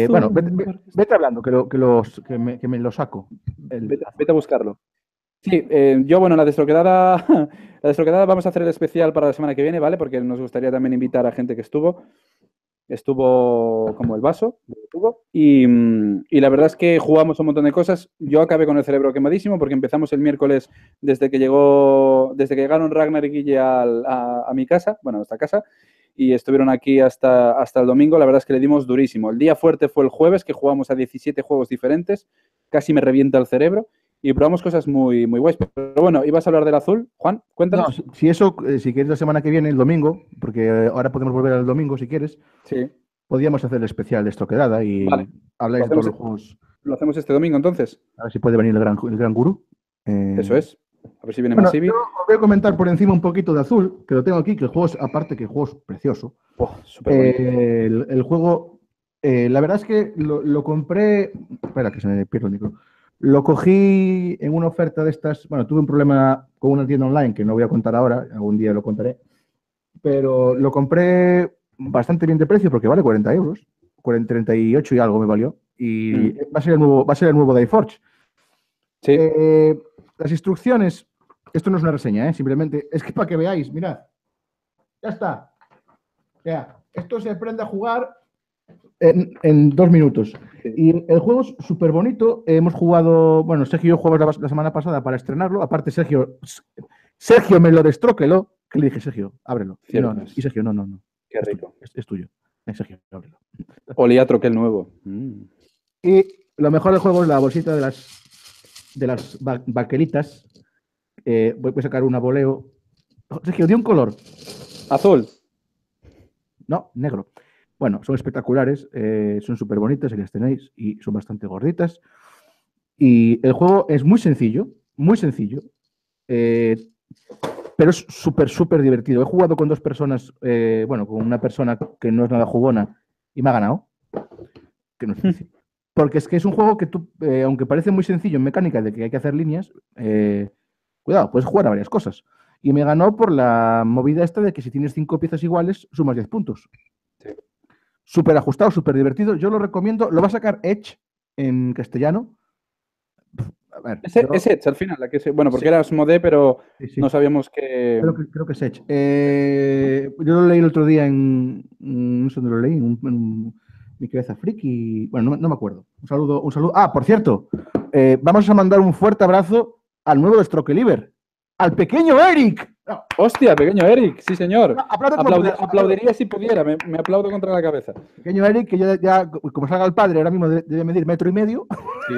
Bueno, vete hablando, que me lo saco. Vete a buscarlo. Sí, yo, bueno, la Destroquelada vamos a hacer el especial para la semana que viene, ¿vale? Porque nos gustaría también invitar a gente que estuvo como el vaso, y la verdad es que jugamos un montón de cosas. Yo acabé con el cerebro quemadísimo porque empezamos el miércoles desde que llegaron Ragnar y Guille a mi casa, bueno, a esta casa, y estuvieron aquí hasta el domingo. La verdad es que le dimos durísimo. El día fuerte fue el jueves, que jugamos a 17 juegos diferentes, casi me revienta el cerebro. Y probamos cosas muy, muy guays. Pero bueno, ibas a hablar del Azul. Juan, cuéntanos. No, si quieres la semana que viene, el domingo, porque ahora podemos volver al domingo si quieres. Sí. Podríamos hacer el especial de Destroquelada y hablar de todos los juegos. ¿Lo hacemos este domingo entonces? A ver si puede venir el gran gurú. Eso es. A ver si viene Masivi. Yo os voy a comentar por encima un poquito de Azul, que lo tengo aquí, que el juego es, aparte que el juego es precioso. El juego, la verdad es que lo compré. Espera, que se me pierde el micro. Lo cogí en una oferta de estas. Bueno, tuve un problema con una tienda online que no voy a contar ahora, algún día lo contaré. Pero lo compré bastante bien de precio porque vale 40 euros. 38 y algo me valió. Y va a ser el nuevo Dayforge. Sí. Las instrucciones, esto no es una reseña, simplemente es que para que veáis, mirad. Ya está. Ya, esto se aprende a jugar en 2 minutos. Y el juego es súper bonito. Hemos jugado, bueno, Sergio y yo jugamos la semana pasada para estrenarlo. Aparte, Sergio me lo destroqueló. Que le dije, Sergio, ábrelo. Y Sergio, no. Qué rico. Es tuyo. Sergio, ábrelo. Olía a troquel nuevo. Y lo mejor del juego es la bolsita de las vaqueritas. Voy a sacar una voleo. Sergio, di un color. Azul. No, negro. Bueno, son espectaculares, son súper bonitas, aquí las tenéis, y son bastante gorditas. Y el juego es muy sencillo, pero es súper divertido. He jugado con 2 personas, con una persona que no es nada jugona y me ha ganado, que no es difícil. Porque es que es un juego que tú, aunque parece muy sencillo en mecánica de que hay que hacer líneas, cuidado, puedes jugar a varias cosas. Y me ganó por la movida esta de que si tienes 5 piezas iguales, sumas 10 puntos. Sí. Súper ajustado, súper divertido. Yo lo recomiendo. Lo va a sacar Edge en castellano. A ver, es Edge al final. Porque era Asmodee, pero no sabíamos que... Creo que es Edge. Yo lo leí el otro día no sé dónde lo leí, en mi cabeza friki. Bueno, no me acuerdo. Un saludo. Ah, por cierto, vamos a mandar un fuerte abrazo al nuevo Destroquelador, al pequeño Eric. No. Hostia, pequeño Eric, sí señor. Aplaudiría si pudiera, me aplaudo contra la cabeza. Pequeño Eric, que ya como salga el padre, ahora mismo debe medir 1,5 metros. Sí.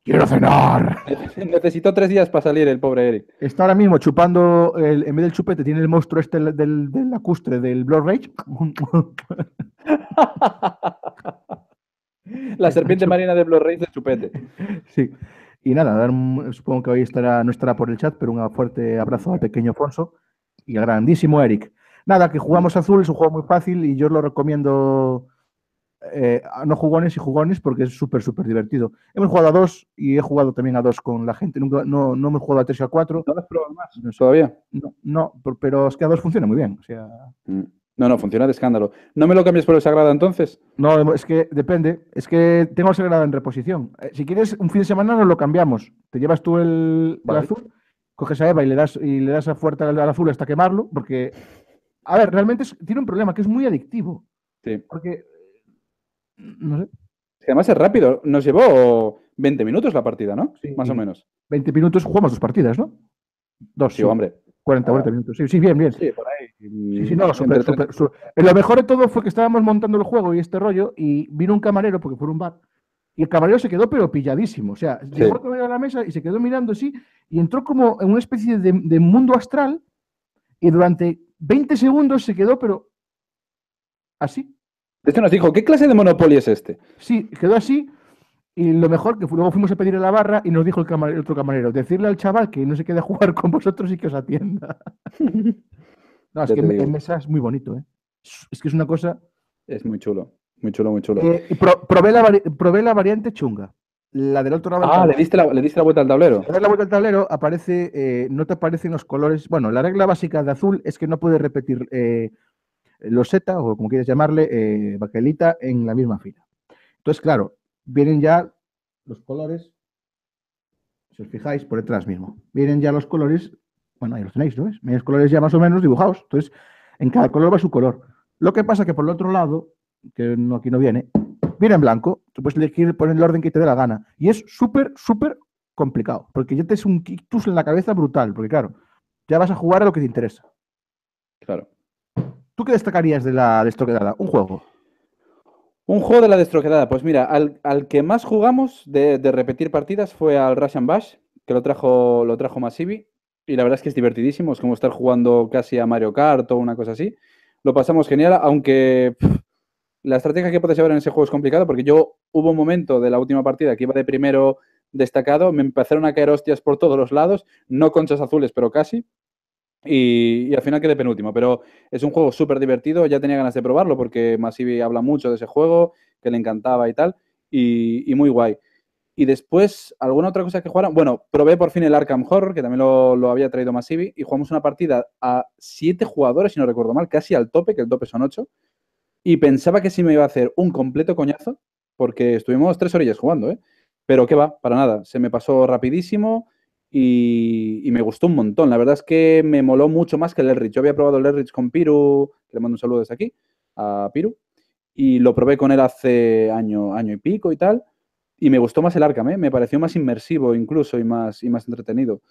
¡Quiero cenar! Necesitó 3 días para salir el pobre Eric. Está ahora mismo chupando, en vez del chupete, tiene el monstruo este del lacustre, del Blood Rage. La serpiente marina de Blood Rage de chupete. Sí. Y nada, supongo que hoy no estará por el chat, pero un fuerte abrazo al pequeño Afonso y al grandísimo Eric. Nada, que jugamos Azul, es un juego muy fácil y yo os lo recomiendo a no jugones y jugones porque es súper divertido. Hemos jugado a 2 y he jugado también a 2 con la gente. No hemos jugado a 3 y a 4. ¿No lo has probado más todavía? No, pero es que a 2 funciona muy bien. O sea... No, funciona de escándalo. ¿No me lo cambies por el Sagrada entonces? No, es que depende. Es que tengo el Sagrada en reposición. Si quieres, un fin de semana nos lo cambiamos. Te llevas tú el azul, coges a Eva y le das a fuerte al azul hasta quemarlo, porque, a ver, realmente tiene un problema, que es muy adictivo. Sí. Porque, no sé. Es que además es rápido. Nos llevó 20 minutos la partida, ¿no? Sí, más o menos. 20 minutos, jugamos 2 partidas, ¿no? 2, sí, hombre. 40 minutos. Sí, bien. Sí, por ahí. Sí, no, súper. Lo mejor de todo fue que estábamos montando el juego y este rollo y vino un camarero, porque fue un bar, y el camarero se quedó pero pilladísimo. O sea, llegó el camarero a la mesa y se quedó mirando así y entró como en una especie de mundo astral y durante 20 segundos se quedó pero así. De hecho nos dijo, ¿qué clase de Monopoly es este? Sí, quedó así Y lo mejor que luego fuimos a pedir a la barra y nos dijo el otro camarero, decirle al chaval que no se quede a jugar con vosotros y que os atienda. No, es Ya que te digo. en mesa es muy bonito, ¿eh? Es que es una cosa... Es muy chulo, muy chulo, muy chulo. Y probé la variante chunga, la del otro lado del Ah, tablero. le diste la vuelta al tablero. Si das la vuelta al tablero, no te aparecen los colores. Bueno, la regla básica de azul es que no puedes repetir loseta, o como quieras llamarle, baquelita, en la misma fila. Entonces, claro, vienen ya los colores, si os fijáis, por detrás mismo. Vienen ya los colores, bueno, ahí los tenéis, ¿no ves? Vienen los colores ya más o menos dibujados. Entonces, en cada color va su color. Lo que pasa que por el otro lado, que no, aquí no viene en blanco. Tú puedes elegir poner el orden que te dé la gana. Y es súper, súper complicado, porque ya te es un ictus en la cabeza brutal, porque claro, ya vas a jugar a lo que te interesa. Claro. ¿Tú qué destacarías de la Destroquelada? Un juego. Un juego de la Destroquelada. Pues mira, al que más jugamos de repetir partidas fue al Russian Bash, que lo trajo Masivi. Y la verdad es que es divertidísimo. Es como estar jugando casi a Mario Kart o una cosa así. Lo pasamos genial, aunque la estrategia que puedes llevar en ese juego es complicada, porque hubo un momento de la última partida que iba de primero destacado, me empezaron a caer hostias por todos los lados, no conchas azules, pero casi. Y al final quedé penúltimo, pero es un juego súper divertido, ya tenía ganas de probarlo porque Masivi habla mucho de ese juego, que le encantaba y tal, y muy guay. Y después, ¿alguna otra cosa que jugaran? Bueno, probé por fin el Arkham Horror, que también lo había traído Masivi, y jugamos una partida a 7 jugadores, si no recuerdo mal, casi al tope, que el tope son 8, y pensaba que sí me iba a hacer un completo coñazo, porque estuvimos 3 orillas jugando, ¿eh? Pero qué va, para nada, se me pasó rapidísimo. Y me gustó un montón. La verdad es que me moló mucho más que el Elrich. Yo había probado el Elrich con Piru, que le mando un saludo desde aquí, a Piru, y lo probé con él hace año y pico y tal, y me gustó más el Arkham, ¿eh? Me pareció más inmersivo incluso y más entretenido.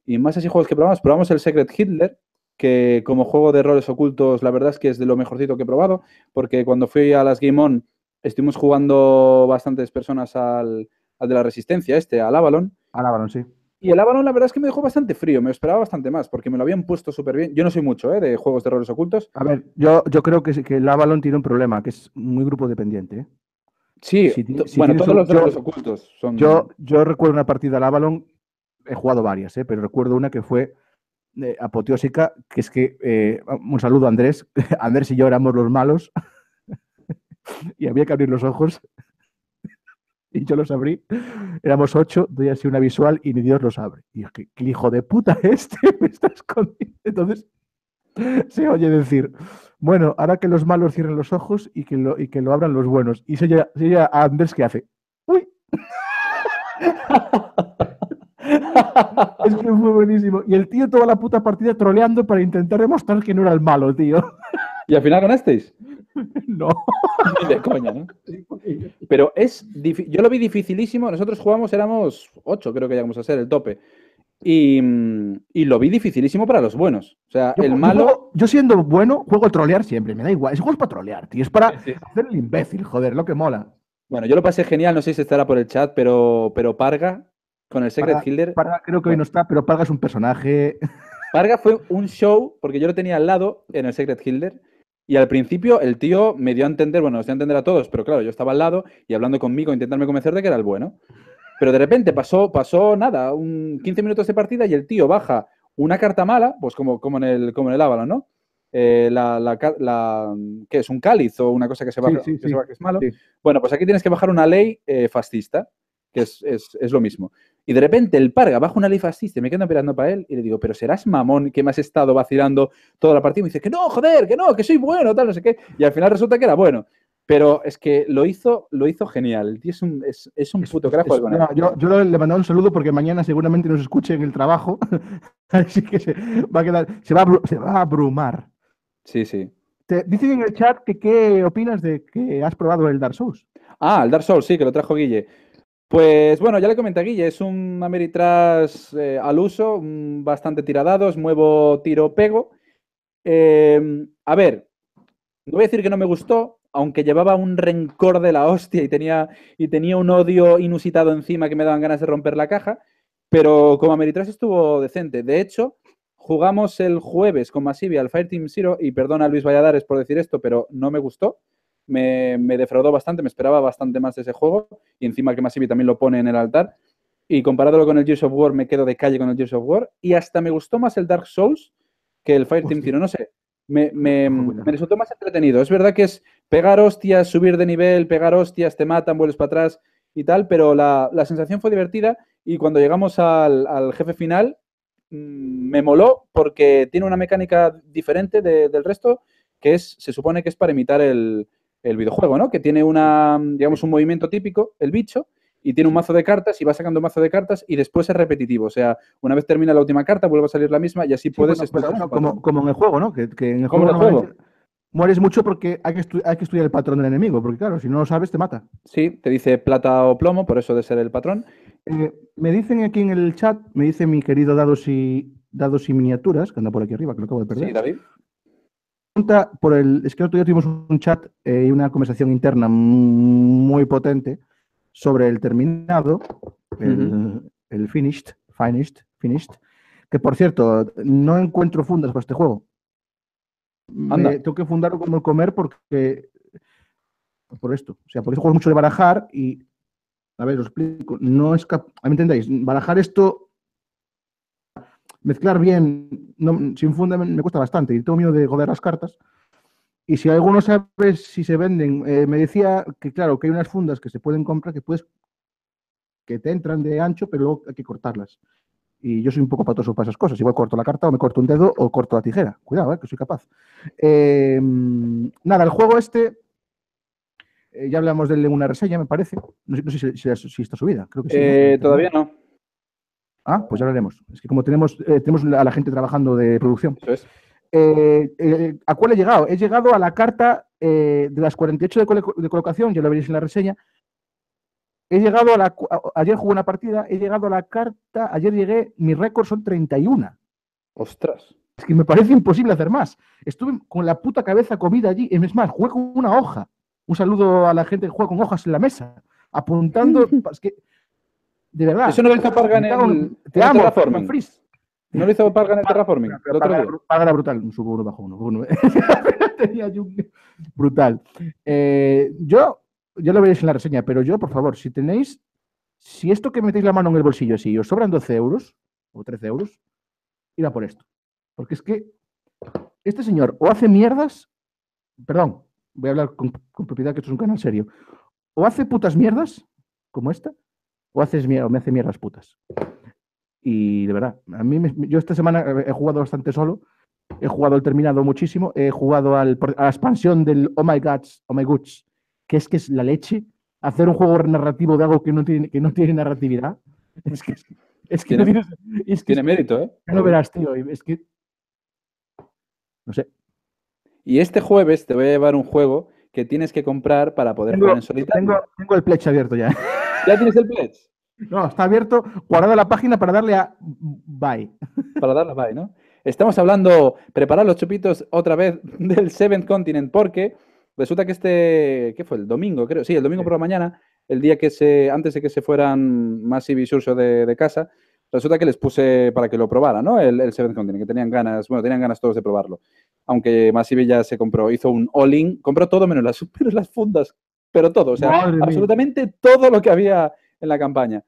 Y más así juegos que probamos el Secret Hitler, que como juego de roles ocultos la verdad es que es de lo mejorcito que he probado, porque cuando fui a las Game On estuvimos jugando bastantes personas al de la Resistencia, al Avalon. Al Avalon, sí. Y el Avalon la verdad es que me dejó bastante frío, me esperaba bastante más, porque me lo habían puesto súper bien. Yo no soy mucho de juegos de roles ocultos. A ver, yo creo que el Avalon tiene un problema, que es muy grupo dependiente, ¿eh? Sí, Si bueno, tienes todos los de roles ocultos son... yo recuerdo una partida al Avalon, he jugado varias, pero recuerdo una que fue apoteósica, que es que, un saludo a Andrés, Andrés y yo éramos los malos y había que abrir los ojos y yo los abrí, éramos 8, doy así una visual y ni Dios los abre. Y es que el hijo de puta me está escondiendo. Entonces se oye decir, bueno, ahora que los malos cierren los ojos y que lo abran los buenos. Y se oye a Andrés que hace, uy. Es que fue buenísimo. Y el tío toda la puta partida troleando para intentar demostrar que no era el malo, tío. ¿Y al final ganasteis? No. Ni de coña, ¿no? Pero yo lo vi dificilísimo. Nosotros jugamos, éramos 8, creo que llegamos a ser el tope. Y lo vi dificilísimo para los buenos. O sea, el malo... Yo siendo bueno, juego a trolear siempre, me da igual. Ese juego es para trolear, tío. Es para hacer el imbécil, joder, lo que mola. Bueno, yo lo pasé genial, no sé si estará por el chat, pero Parga, con el Secret Hitler... Parga creo que hoy no está, pero Parga es un personaje... Parga fue un show, porque yo lo tenía al lado en el Secret Hitler, y al principio el tío me dio a entender, bueno, nos dio a entender a todos, pero claro, yo estaba al lado y hablando conmigo, intentarme convencer de que era el bueno. Pero de repente pasó nada, 15 minutos de partida y el tío baja una carta mala, pues como en el Avalon, ¿no? ¿Qué es? ¿Un cáliz o una cosa que se baja, que es malo? Sí. Bueno, pues aquí tienes que bajar una ley fascista, que es lo mismo. Y de repente el Parga baja una ley fascista y me quedo esperando para él y le digo, pero serás mamón que me has estado vacilando toda la partida. Y me dice, que no, joder, que no, que soy bueno, tal, no sé qué. Y al final resulta que era bueno. Pero es que lo hizo genial. El tío es un puto crack. Yo le mandaba un saludo porque mañana seguramente nos escuche en el trabajo. Así que se va a abrumar. Sí, sí. Te dicen en el chat que qué opinas de que has probado el Dark Souls. Ah, el Dark Souls, sí, que lo trajo Guille. Pues bueno, ya le comenté a Guille, es un Ameritrash al uso, bastante tiradados, muevo, tiro, pego. A ver, no voy a decir que no me gustó, aunque llevaba un rencor de la hostia y tenía un odio inusitado encima que me daban ganas de romper la caja, pero como Ameritrash estuvo decente. De hecho, jugamos el jueves con Masivi al Fireteam Zero, y perdona Luis Valladares por decir esto, pero no me gustó. me defraudó bastante, me esperaba bastante más de ese juego y encima que Massive también lo pone en el altar. Y comparándolo con el Gears of War, me quedo de calle con el Gears of War y hasta me gustó más el Dark Souls que el Fireteam Zero. No sé, me resultó más entretenido. Es verdad que es pegar hostias, subir de nivel, pegar hostias, te matan, vuelves para atrás y tal, pero la sensación fue divertida y cuando llegamos al jefe final me moló porque tiene una mecánica diferente del resto que se supone que es para imitar el videojuego, ¿no? Que tiene digamos, un movimiento típico, el bicho, y tiene un mazo de cartas y va sacando un mazo de cartas y después es repetitivo. O sea, una vez termina la última carta, vuelve a salir la misma y así puedes... Bueno, como en el juego, ¿no? Que en el juego, mueres mucho porque hay que estudiar el patrón del enemigo, porque claro, si no lo sabes, te mata. Sí, te dice plata o plomo, por eso de ser el patrón. Me dicen aquí en el chat, me dice mi querido Dados y Miniaturas, que anda por aquí arriba, que lo acabo de perder. Sí, David. Pregunta es que el otro día tuvimos un chat y una conversación interna muy potente sobre el terminado, el finished, que por cierto, no encuentro fundas para este juego. Tengo que fundarlo como el comer porque por esto. O sea, porque este juego es mucho de barajar y, a ver, os explico, no es ¿me entendéis? Barajar esto, mezclar bien, sin funda me cuesta bastante y tengo miedo de joder las cartas. Y si alguno sabe si se venden, me decía que claro, que hay unas fundas que se pueden comprar que te entran de ancho, pero luego hay que cortarlas. Y yo soy un poco patoso para esas cosas. Igual corto la carta o me corto un dedo o corto la tijera. Cuidado, que soy capaz. Nada, el juego ya hablamos de él en una reseña, me parece. No sé si está subida. Creo que sí. ¿No? Todavía no. Ah, pues ya lo haremos. Es que como tenemos a la gente trabajando de producción. Eso es. ¿A cuál he llegado? He llegado a la carta de las 48 de colocación, ya lo veréis en la reseña. He llegado ayer jugué una partida, he llegado a la carta, ayer llegué, mi récord son 31. Ostras. Es que me parece imposible hacer más. Estuve con la puta cabeza comida allí, es más, jugué con una hoja. Un saludo a la gente que juega con hojas en la mesa, apuntando, es que, de verdad. Eso no lo hizo Parga en el Terraforming. No lo hizo Parga en el Terraforming. Parga era brutal, un sub 1 bajo 1. Tenía brutal. Ya lo veréis en la reseña, pero yo, por favor, si esto que metéis la mano en el bolsillo así os sobran 12 euros o 13 euros, id a por esto. Porque es que este señor o hace mierdas, perdón, voy a hablar con propiedad que esto es un canal serio, o hace putas mierdas, como esta, o me hace mierdas putas. Y de verdad, yo esta semana he jugado bastante solo, he jugado el terminado muchísimo, he jugado a la expansión del Oh My Gods, que es la leche, hacer un juego narrativo de algo que no tiene narratividad. Tiene mérito, ¿eh? No verás, tío, es que no sé. Y este jueves te voy a llevar un juego que tienes que comprar para poder jugar en solitario. Tengo el pledge abierto ya. ¿Ya tienes el pledge? No, está abierto, guardado la página para darle a buy. Para darle a buy, ¿no? Estamos hablando, preparar los chupitos otra vez del Seventh Continent, porque resulta que ¿qué fue? El domingo, creo. Sí, el domingo por la mañana, el día antes de que se fueran Massive y Surso de casa, resulta que les puse para que lo probara, ¿no? El Seventh Continent, que tenían ganas todos de probarlo. Aunque Massive ya hizo un all-in, compró todo menos las fundas, pero todo, o sea, absolutamente todo lo que había en la campaña.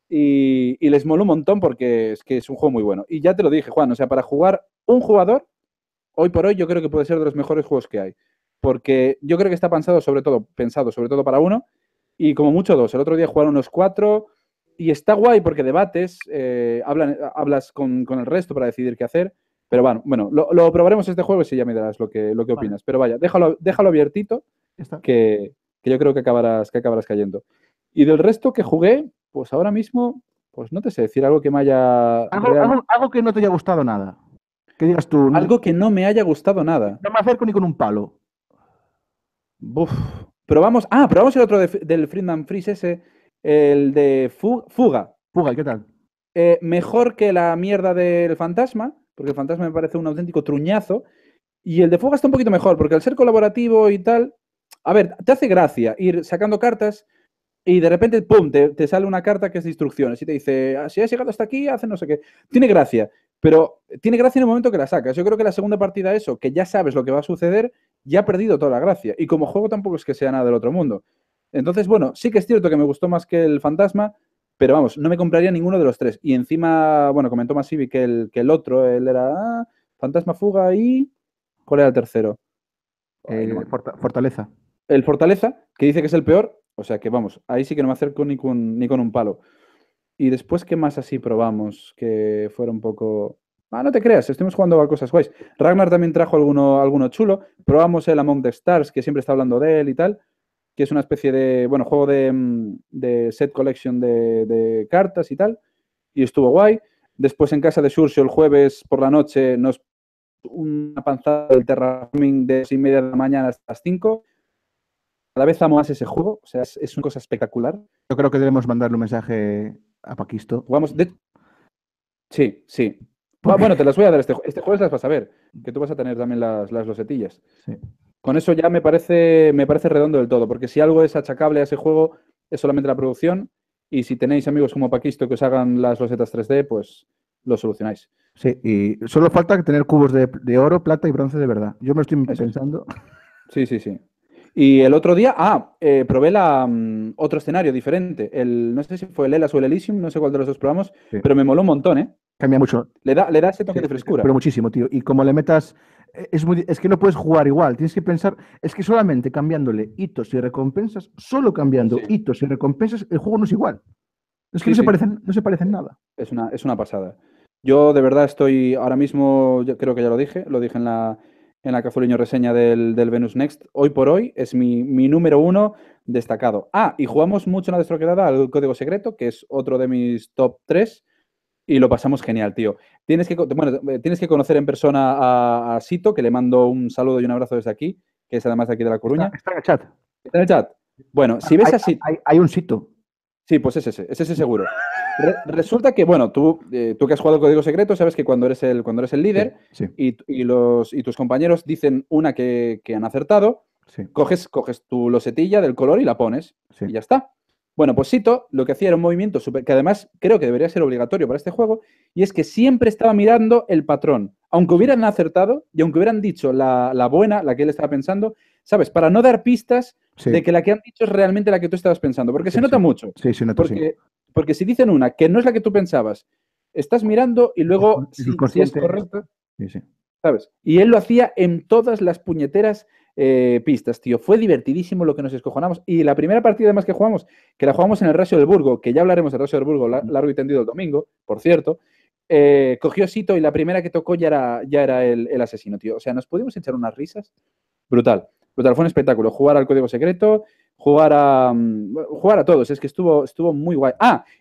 Y les moló un montón porque es que es un juego muy bueno. Y ya te lo dije, Juan, o sea, para jugar un jugador, hoy por hoy yo creo que puede ser de los mejores juegos que hay. Porque yo creo que está pensado sobre todo para uno y como mucho dos. El otro día jugaron unos 4 y está guay porque debates, hablas con el resto para decidir qué hacer. Pero bueno, lo probaremos este juego y sí ya me dirás lo que opinas. Vale. Pero vaya, déjalo abiertito que yo creo que acabarás cayendo. Y del resto que jugué, pues ahora mismo, pues no te sé decir algo que me haya... Algo que no te haya gustado nada. Que digas tú... Algo que no me haya gustado nada. No me acerco ni con un palo. Uf. Probamos el otro del Friedman Freeze ese, el de Fuga. Fuga, ¿qué tal? Mejor que la mierda del Fantasma, porque el Fantasma me parece un auténtico truñazo. Y el de Fuga está un poquito mejor, porque al ser colaborativo y tal... A ver, te hace gracia ir sacando cartas... Y de repente, ¡pum!, te sale una carta que es de instrucciones y te dice, si has llegado hasta aquí, hace no sé qué. Tiene gracia, pero tiene gracia en el momento que la sacas. Yo creo que la segunda partida, eso, que ya sabes lo que va a suceder, ya ha perdido toda la gracia. Y como juego tampoco es que sea nada del otro mundo. Entonces, bueno, sí que es cierto que me gustó más que el Fantasma, pero vamos, no me compraría ninguno de los tres. Y encima, bueno, comentó Masivi que el otro, él era Fantasma, Fuga y... ¿Cuál era el tercero? Fortaleza. El Fortaleza, que dice que es el peor. O sea que vamos, ahí sí que no me acerco ni con un palo. Y después, ¿qué más así probamos? Que fuera un poco... no te creas, estuvimos jugando a cosas guays. Ragnar también trajo alguno chulo. Probamos el Among the Stars, que siempre está hablando de él y tal, que es una especie de, bueno, juego de set collection de cartas y tal. Y estuvo guay. Después en casa de Surcio el jueves por la noche nos una panzada del terraforming de 6:30 de la mañana hasta las 5. Cada vez amo más ese juego, o sea, es una cosa espectacular. Yo creo que debemos mandarle un mensaje a Paquisto. Jugamos de... Sí, sí. Bueno, te las voy a dar este jueves, las vas a ver, que tú vas a tener también las losetillas. Sí. Con eso ya me parece redondo del todo, porque si algo es achacable a ese juego es solamente la producción, y si tenéis amigos como Paquisto que os hagan las losetas 3D, pues lo solucionáis. Sí, y solo falta tener cubos de oro, plata y bronce de verdad. Yo me estoy pensando... Sí, sí, sí. Y el otro día, probé otro escenario diferente. No sé si fue el Elas o el Elysium, no sé cuál de los dos probamos, Sí. pero me moló un montón, ¿eh? Cambia mucho. Le da ese toque de frescura. Pero muchísimo, tío. Y como le metas... Es que no puedes jugar igual. Tienes que pensar... Es que solamente cambiándole hitos y recompensas, solo cambiando hitos y recompensas, el juego no es igual. Es que no se parecen nada. Es una pasada. Yo de verdad estoy ahora mismo, yo creo que ya lo dije en la Cazuliño reseña del Venus Next. Hoy por hoy es mi número 1 destacado. Y jugamos mucho en la Destroquelada al Código Secreto, que es otro de mis top 3, y lo pasamos genial, tío. Tienes que conocer en persona a Sito, que le mando un saludo y un abrazo desde aquí, que es además de aquí de La Coruña. Está en el chat. ¿Está en el chat? Bueno, si ves a Sito... Hay un Sito. Sí, pues es ese seguro. Resulta que, bueno, tú que has jugado el Código Secreto, sabes que cuando eres el líder Sí. y tus compañeros dicen una que han acertado, Sí. coges tu losetilla del color y la pones. Sí. Y ya está. Bueno, pues Sito lo que hacía era un movimiento que además creo que debería ser obligatorio para este juego, y es que siempre estaba mirando el patrón. Aunque hubieran acertado y aunque hubieran dicho la buena, la que él estaba pensando, ¿sabes? Para no dar pistas de que la que han dicho es realmente la que tú estabas pensando. Porque se nota mucho. Sí, se nota, Porque si dicen una que no es la que tú pensabas, estás mirando y luego, si es correcta, ¿sabes? Y él lo hacía en todas las puñeteras pistas, tío. Fue divertidísimo lo que nos escojonamos. Y la primera partida además que jugamos, que la jugamos en el Rasio del Burgo, que ya hablaremos del Rasio del Burgo largo y tendido el domingo, por cierto, cogió Sito y la primera que tocó ya era el asesino, tío. O sea, nos pudimos echar unas risas. Brutal. Fue un espectáculo. Jugar al Código Secreto, jugar a todos. Es que estuvo muy guay.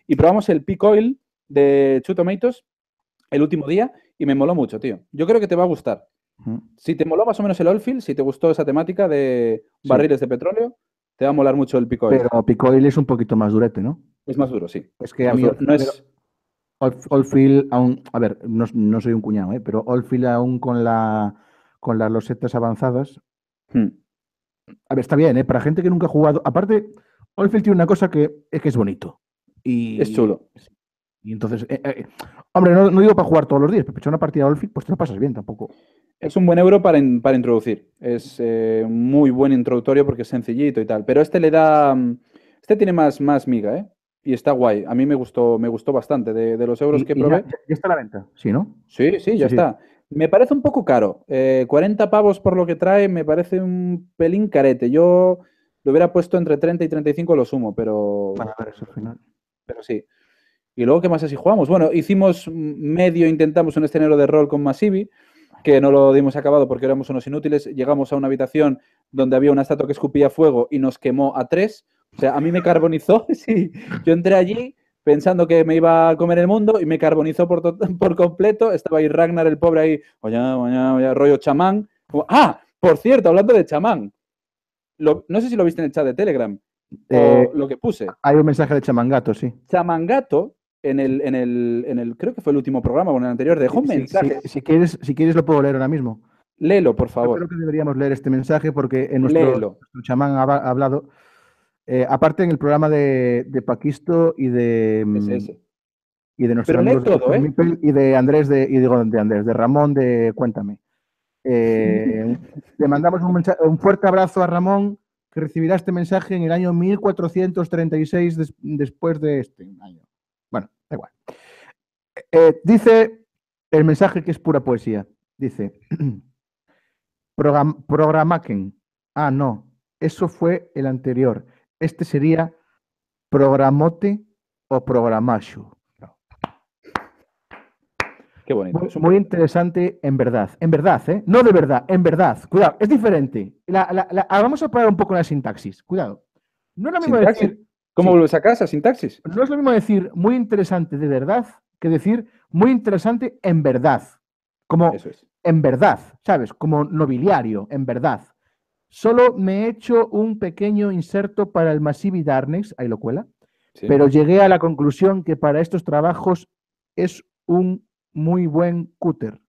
Y probamos el Peak Oil de Two Tomatoes el último día y me moló mucho, tío. Yo creo que te va a gustar. Si te moló más o menos el Oilfield, si te gustó esa temática de barriles de petróleo, te va a molar mucho el Peak Oil. Pero Peak Oil es un poquito más durete, ¿no? Es más duro, sí. Es que a mí Oilfield aún... A ver, no soy un cuñado, pero Oilfield aún con las losetas avanzadas... A ver, está bien, para gente que nunca ha jugado... Aparte, Oilfield tiene una cosa que es bonito. Y es chulo. Y entonces, hombre, no digo para jugar todos los días, pero echar una partida de Oilfield, pues te lo pasas bien tampoco. Es un buen euro para introducir. Es muy buen introductorio porque es sencillito y tal. Pero este tiene más miga, ¿eh? Y está guay. A mí me gustó bastante de los euros que probé. Ya está a la venta, ¿sí, no? Sí, ya está. Me parece un poco caro. 40 pavos por lo que trae me parece un pelín carete. Yo lo hubiera puesto entre 30 y 35 lo sumo, pero... Para ver eso al final. Pero sí. Y luego, ¿qué más así jugamos? Bueno, intentamos un escenario de rol con Masivi, que no lo dimos acabado porque éramos unos inútiles. Llegamos a una habitación donde había una estatua que escupía fuego y nos quemó a 3. O sea, a mí me carbonizó. Sí. Yo entré allí pensando que me iba a comer el mundo y me carbonizó por completo. Estaba ahí Ragnar, el pobre, ahí, rollo chamán. Por cierto, hablando de chamán, no sé si lo viste en el chat de Telegram, o lo que puse. Hay un mensaje de Chamangato, sí. Chamangato, en el creo que fue el último programa o en el anterior, dejó un mensaje. Si quieres lo puedo leer ahora mismo. Léelo, por favor. Yo creo que deberíamos leer este mensaje porque en nuestro chamán ha hablado, aparte en el programa de Paquisto y de nuestro amigo y de Andrés de Ramón de Cuéntame. Le mandamos un fuerte abrazo a Ramón, que recibirá este mensaje en el año 1436 después de este año. Bueno, da igual. Dice el mensaje, que es pura poesía. Dice, programaken. Ah, no, eso fue el anterior. Este sería programote o programashu. Qué bonito. Muy interesante, en verdad. En verdad, ¿eh? No de verdad, en verdad. Cuidado, es diferente. Vamos a parar un poco la sintaxis. Cuidado. No es lo mismo ¿Sintaxis? decir... ¿Cómo sí, vuelves a casa? ¿Sintaxis? no es lo mismo decir muy interesante de verdad que decir muy interesante en verdad. Como Eso es. en verdad, ¿sabes? Como nobiliario, en verdad. Solo me he hecho un pequeño inserto para el Massive Darkness, ahí lo cuela, Sí. pero llegué a la conclusión que para estos trabajos es un muy buen cúter.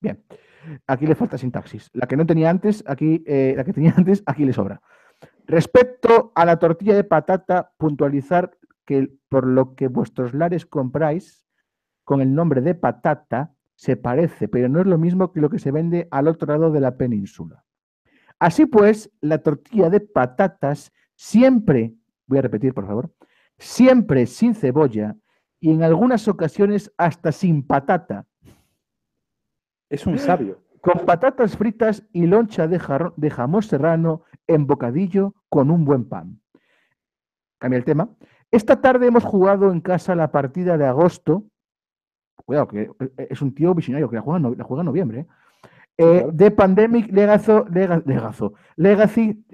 Bien, aquí le falta sintaxis. La que no tenía antes, aquí, la que tenía antes, aquí le sobra. Respecto a la tortilla de patata, puntualizar que por lo que vuestros lares compráis con el nombre de patata se parece, pero no es lo mismo que lo que se vende al otro lado de la península. Así pues, la tortilla de patatas siempre, voy a repetir por favor, siempre sin cebolla y en algunas ocasiones hasta sin patata. Es un sabio. Con patatas fritas y loncha de jamón serrano en bocadillo con un buen pan. Cambia el tema. Esta tarde hemos jugado en casa la partida de agosto. Cuidado, que es un tío visionario que la juega en noviembre. Sí, claro. De Pandemic Legacy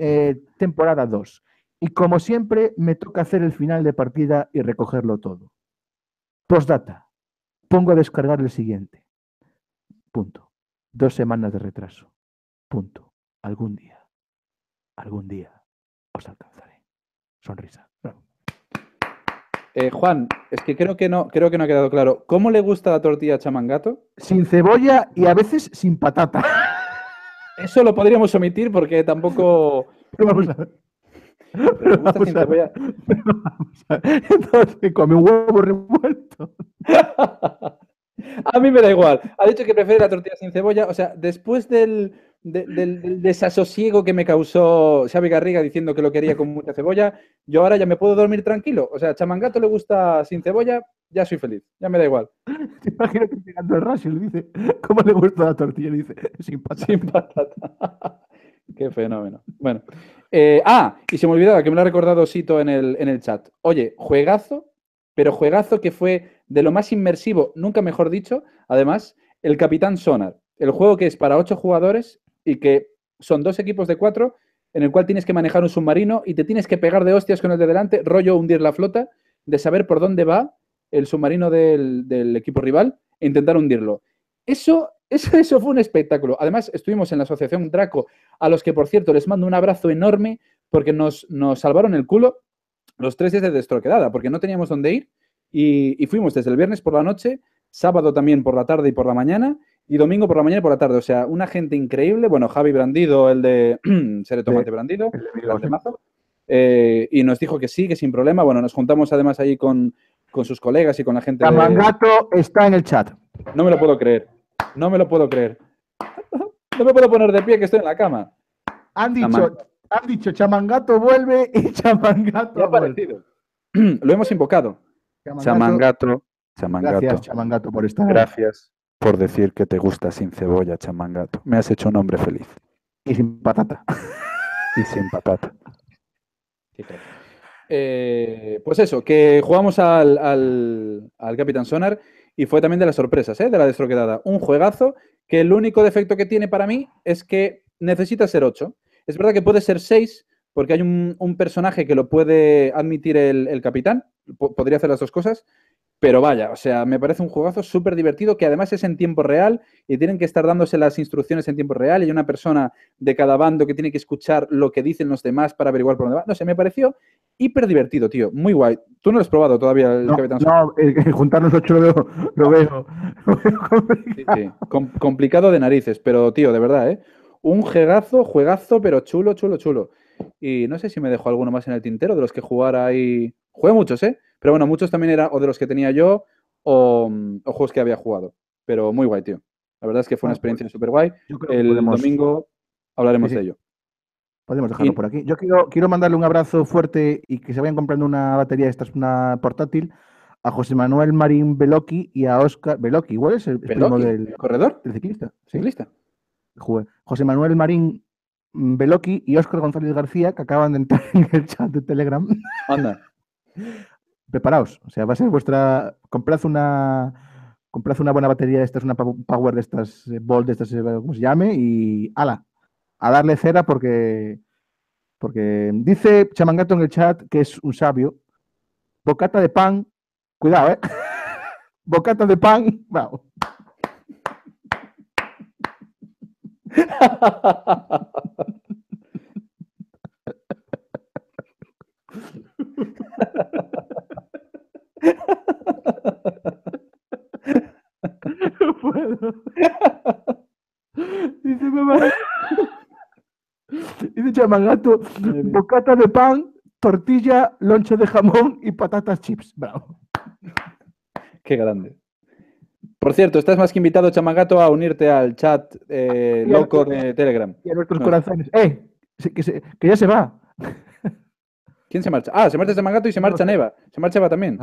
temporada 2. Y como siempre, me toca hacer el final de partida y recogerlo todo. Postdata. Pongo a descargar el siguiente. Punto. 2 semanas de retraso. Punto. Algún día os alcanzaré. Sonrisa. Bravo. Juan, es que creo que no ha quedado claro. ¿Cómo le gusta la tortilla a Chamangato? Sin cebolla y a veces sin patata. Eso lo podríamos omitir porque tampoco... Pero vamos a ver. Pero le gusta sin cebolla. Entonces come un huevo revuelto. A mí me da igual. Ha dicho que prefiere la tortilla sin cebolla. O sea, después del desasosiego que me causó Xavi Garriga diciendo que lo quería con mucha cebolla, yo ahora ya me puedo dormir tranquilo. O sea, a Chamangato le gusta sin cebolla, ya soy feliz. Ya me da igual. Te imagino que llegando el Russell le dice, ¿cómo le gusta la tortilla? Le dice, sin patata. Sin patata. Qué fenómeno. Bueno. Y se me olvidaba que me lo ha recordado Sito en el chat. Oye, juegazo, pero juegazo que fue de lo más inmersivo, nunca mejor dicho, además, el Capitán Sonar. El juego que es para 8 jugadores y que son 2 equipos de 4, en el cual tienes que manejar un submarino y te tienes que pegar de hostias con el de delante, rollo hundir la flota, de saber por dónde va el submarino del equipo rival e intentar hundirlo. Eso fue un espectáculo. Además, estuvimos en la asociación Draco, a los que, por cierto, les mando un abrazo enorme porque nos salvaron el culo los 3 días de Destroquelada, porque no teníamos dónde ir y fuimos desde el viernes por la noche, sábado también por la tarde y por la mañana, y domingo por la mañana y por la tarde. O sea, una gente increíble. Bueno, Javi Brandido, el de Seré Tomate Brandido, el mazo, y nos dijo que sí, que sin problema. Bueno, nos juntamos además ahí con sus colegas y con la gente Chamangato está en el chat. No me lo puedo creer. No me lo puedo creer. No me puedo poner de pie que estoy en la cama. Han dicho Chamangato vuelve y Chamangato ha aparecido. Lo hemos invocado. Chamangato. Gracias, Chamangato, por estar. Gracias por decir que te gusta sin cebolla, Chamangato. Me has hecho un hombre feliz. Y sin patata. Y sin patata. Pues eso, que jugamos al Capitán Sonar y fue también de las sorpresas, de la Destroquelada. Un juegazo que el único defecto que tiene para mí es que necesita ser 8. Es verdad que puede ser 6 porque hay un personaje que lo puede admitir el capitán. Podría hacer las 2 cosas. Pero vaya, o sea, me parece un juegazo súper divertido que además es en tiempo real y tienen que estar dándose las instrucciones en tiempo real y hay una persona de cada bando que tiene que escuchar lo que dicen los demás para averiguar por dónde va. No sé, me pareció hiper divertido, tío. Muy guay. ¿Tú no lo has probado todavía el Capitán Sonar? No, juntarnos 8 lo veo complicado. Sí. Complicado de narices, pero tío, de verdad, un juegazo, pero chulo. Y no sé si me dejó alguno más en el tintero de los que jugara ahí. Jugué muchos, pero bueno, muchos también eran o de los que tenía yo o juegos que había jugado. Pero muy guay, tío. La verdad es que fue una experiencia súper guay. El domingo hablaremos de ello. Podemos dejarlo por aquí. Yo quiero mandarle un abrazo fuerte y que se vayan comprando una batería, esta es una portátil, a José Manuel Marín Belocchi y a Óscar Belocchi. Igual es el primo del corredor, del ciclista. ¿Sí? Ciclista. José Manuel Marín Belocchi y Óscar González García, que acaban de entrar en el chat de Telegram. Anda. Preparaos. O sea, va a ser vuestra. Comprad una buena batería. Esta es una power de estas, Volt, de estas, como se llame, y ala, a darle cera porque dice Chamangato en el chat que es un sabio. Bocata de pan. Cuidado, ¿eh? Bocata de pan. Wow. No puedo. Dice mamá. Dice Chamangato, bocata de pan, tortilla, lonche de jamón y patatas chips. Bravo. Qué grande. Por cierto, estás más que invitado, Chamangato, a unirte al chat loco de Telegram. Y a nuestros corazones. Que ya se va. ¿Quién se marcha? Ah, se marcha Chamangato y se marcha Neva. Se marcha Eva también.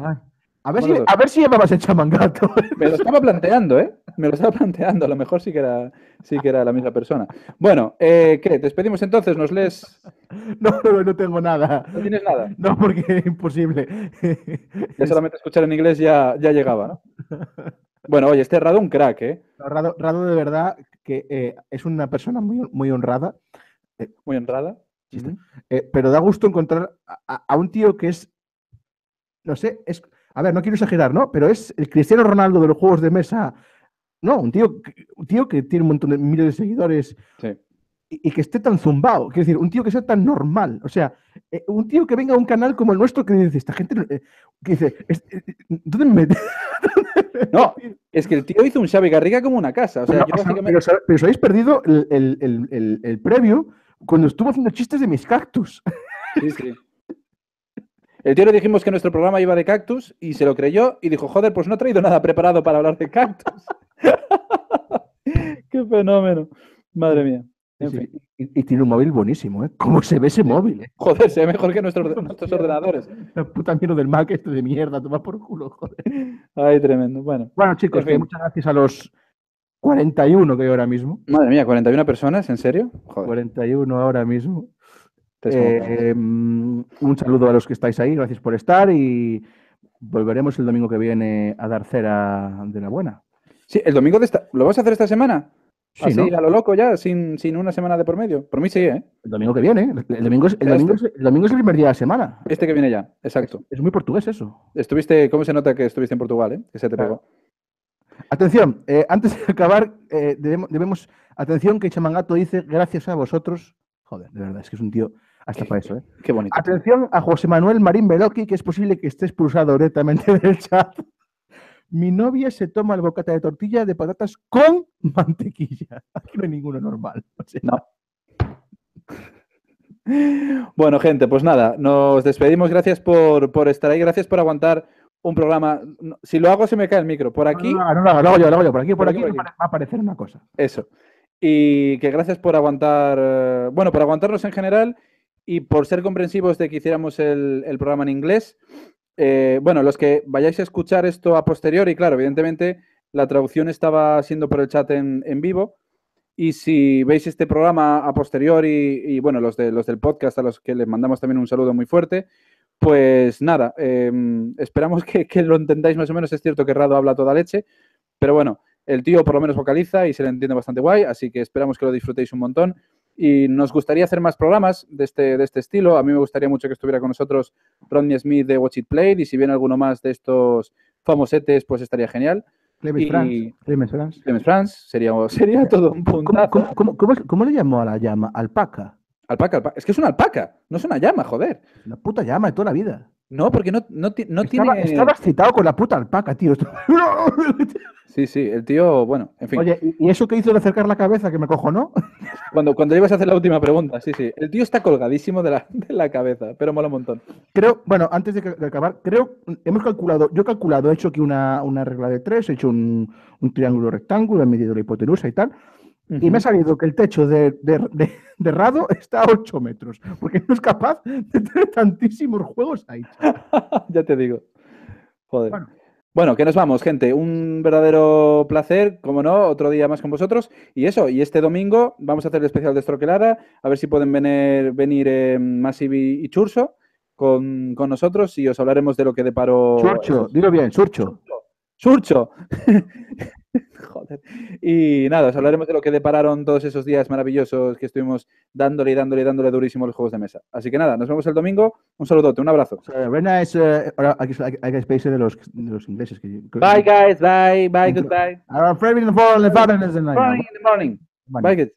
A ver si llevabas el Chamangato. Me lo estaba planteando, ¿eh? Me lo estaba planteando. A lo mejor sí que era la misma persona. Bueno, ¿qué? ¿Despedimos entonces? ¿Nos lees? No tengo nada. ¿No tienes nada? No, porque es imposible. Ya solamente escuchar en inglés ya llegaba, ¿no? Bueno, oye, este Rahdo un crack, ¿eh? Rahdo de verdad que es una persona muy, muy honrada. Muy honrada. Pero da gusto encontrar a un tío que es, no sé, a ver, no quiero exagerar, ¿no? Pero es el Cristiano Ronaldo de los juegos de mesa. No, un tío que tiene un montón de miles de seguidores. Sí. Y que esté tan zumbado, quiero decir, un tío que sea tan normal, o sea, un tío que venga a un canal como el nuestro que dice, esta gente, que dice, ¿dónde me No, es que el tío hizo un Xavi Garriga como una casa, o sea, yo básicamente... pero os habéis perdido el previo cuando estuvo haciendo chistes de mis cactus. Sí, sí. El tío le dijimos que nuestro programa iba de cactus y se lo creyó y dijo, joder, pues no he traído nada preparado para hablar de cactus. ¡Qué fenómeno! Madre mía. En fin. Y tiene un móvil buenísimo, ¿eh? ¿Cómo se ve ese móvil? ¿Eh? Joder, se ve mejor que nuestros ordenadores. La puta mierda del Mac este de mierda, toma por culo, joder. Ay, tremendo. Bueno, chicos, que muchas gracias a los 41 que hay ahora mismo. Madre mía, 41 personas, ¿en serio? Joder. 41 ahora mismo. Un saludo a los que estáis ahí, gracias por estar y volveremos el domingo que viene a dar cera de la buena. Sí, el domingo ¿lo vas a hacer esta semana? Sí, así, ¿no? A lo loco ya, sin una semana de por medio. Por mí sí, ¿eh? El domingo que viene. El domingo es el primer día de la semana. Este que viene ya, exacto. Es muy portugués eso. ¿Cómo se nota que estuviste en Portugal, eh? Que se te pegó. Atención, antes de acabar, debemos... Atención que Chamangato dice, gracias a vosotros... Joder, de verdad, es que es un tío... Hasta para eso, ¿eh? Qué bonito. Atención a José Manuel Marín Belocchi, que es posible que esté expulsado directamente del chat. Mi novia se toma el bocata de tortilla de patatas con mantequilla. Aquí no hay ninguno normal. O sea, no. Bueno, gente, pues nada, nos despedimos. Gracias por estar ahí, gracias por aguantar un programa. Si lo hago, se me cae el micro. Por aquí. No, lo hago yo. Por aquí va a aparecer una cosa. Eso. Y que gracias por aguantar, por aguantarnos en general y por ser comprensivos de que hiciéramos el programa en inglés. Los que vayáis a escuchar esto a posteriori, claro, evidentemente la traducción estaba siendo por el chat en vivo. Y si veis este programa a posteriori y los del podcast, a los que les mandamos también un saludo muy fuerte, pues nada, esperamos que lo entendáis más o menos. Es cierto que Rahdo habla toda leche, pero bueno, el tío por lo menos vocaliza y se le entiende bastante guay, así que esperamos que lo disfrutéis un montón. Y nos gustaría hacer más programas de este estilo. A mí me gustaría mucho que estuviera con nosotros Rodney Smith de Watch It Play, y si viene alguno más de estos famosetes, pues estaría genial. Clemens France, sería todo un puntazo. ¿Cómo le llamó a la llama? ¿Alpaca? Alpaca. Es que es una alpaca, no es una llama, joder. Una puta llama de toda la vida. No, porque no tiene... Estabas citado con la puta alpaca, tío. Sí, el tío, bueno, en fin. Oye, ¿y eso que hizo de acercar la cabeza que me cojonó? Cuando ibas a hacer la última pregunta, sí. El tío está colgadísimo de la cabeza, pero mola un montón. Creo, bueno, antes de acabar, yo he calculado, he hecho aquí una regla de 3, he hecho un triángulo rectángulo, he medido la hipotenusa y tal, y me ha salido que el techo de Rahdo está a 8 metros, porque no es capaz de tener tantísimos juegos ahí. Ya te digo. Joder. Bueno, que nos vamos, gente. Un verdadero placer, como no, otro día más con vosotros. Y eso, y este domingo vamos a hacer el especial de Destroquelara, a ver si pueden venir Masivi y Churso con nosotros y os hablaremos de lo que deparó... Surcho, dilo bien, Surcho. ¡Surcho! Joder. Y nada, os hablaremos de lo que depararon todos esos días maravillosos que estuvimos dándole durísimo a los juegos de mesa. Así que nada, nos vemos el domingo. Un saludote, un abrazo. Very nice. Hay que space de los ingleses. Bye, guys. Bye, goodbye. Friday in the morning. Bye, kids.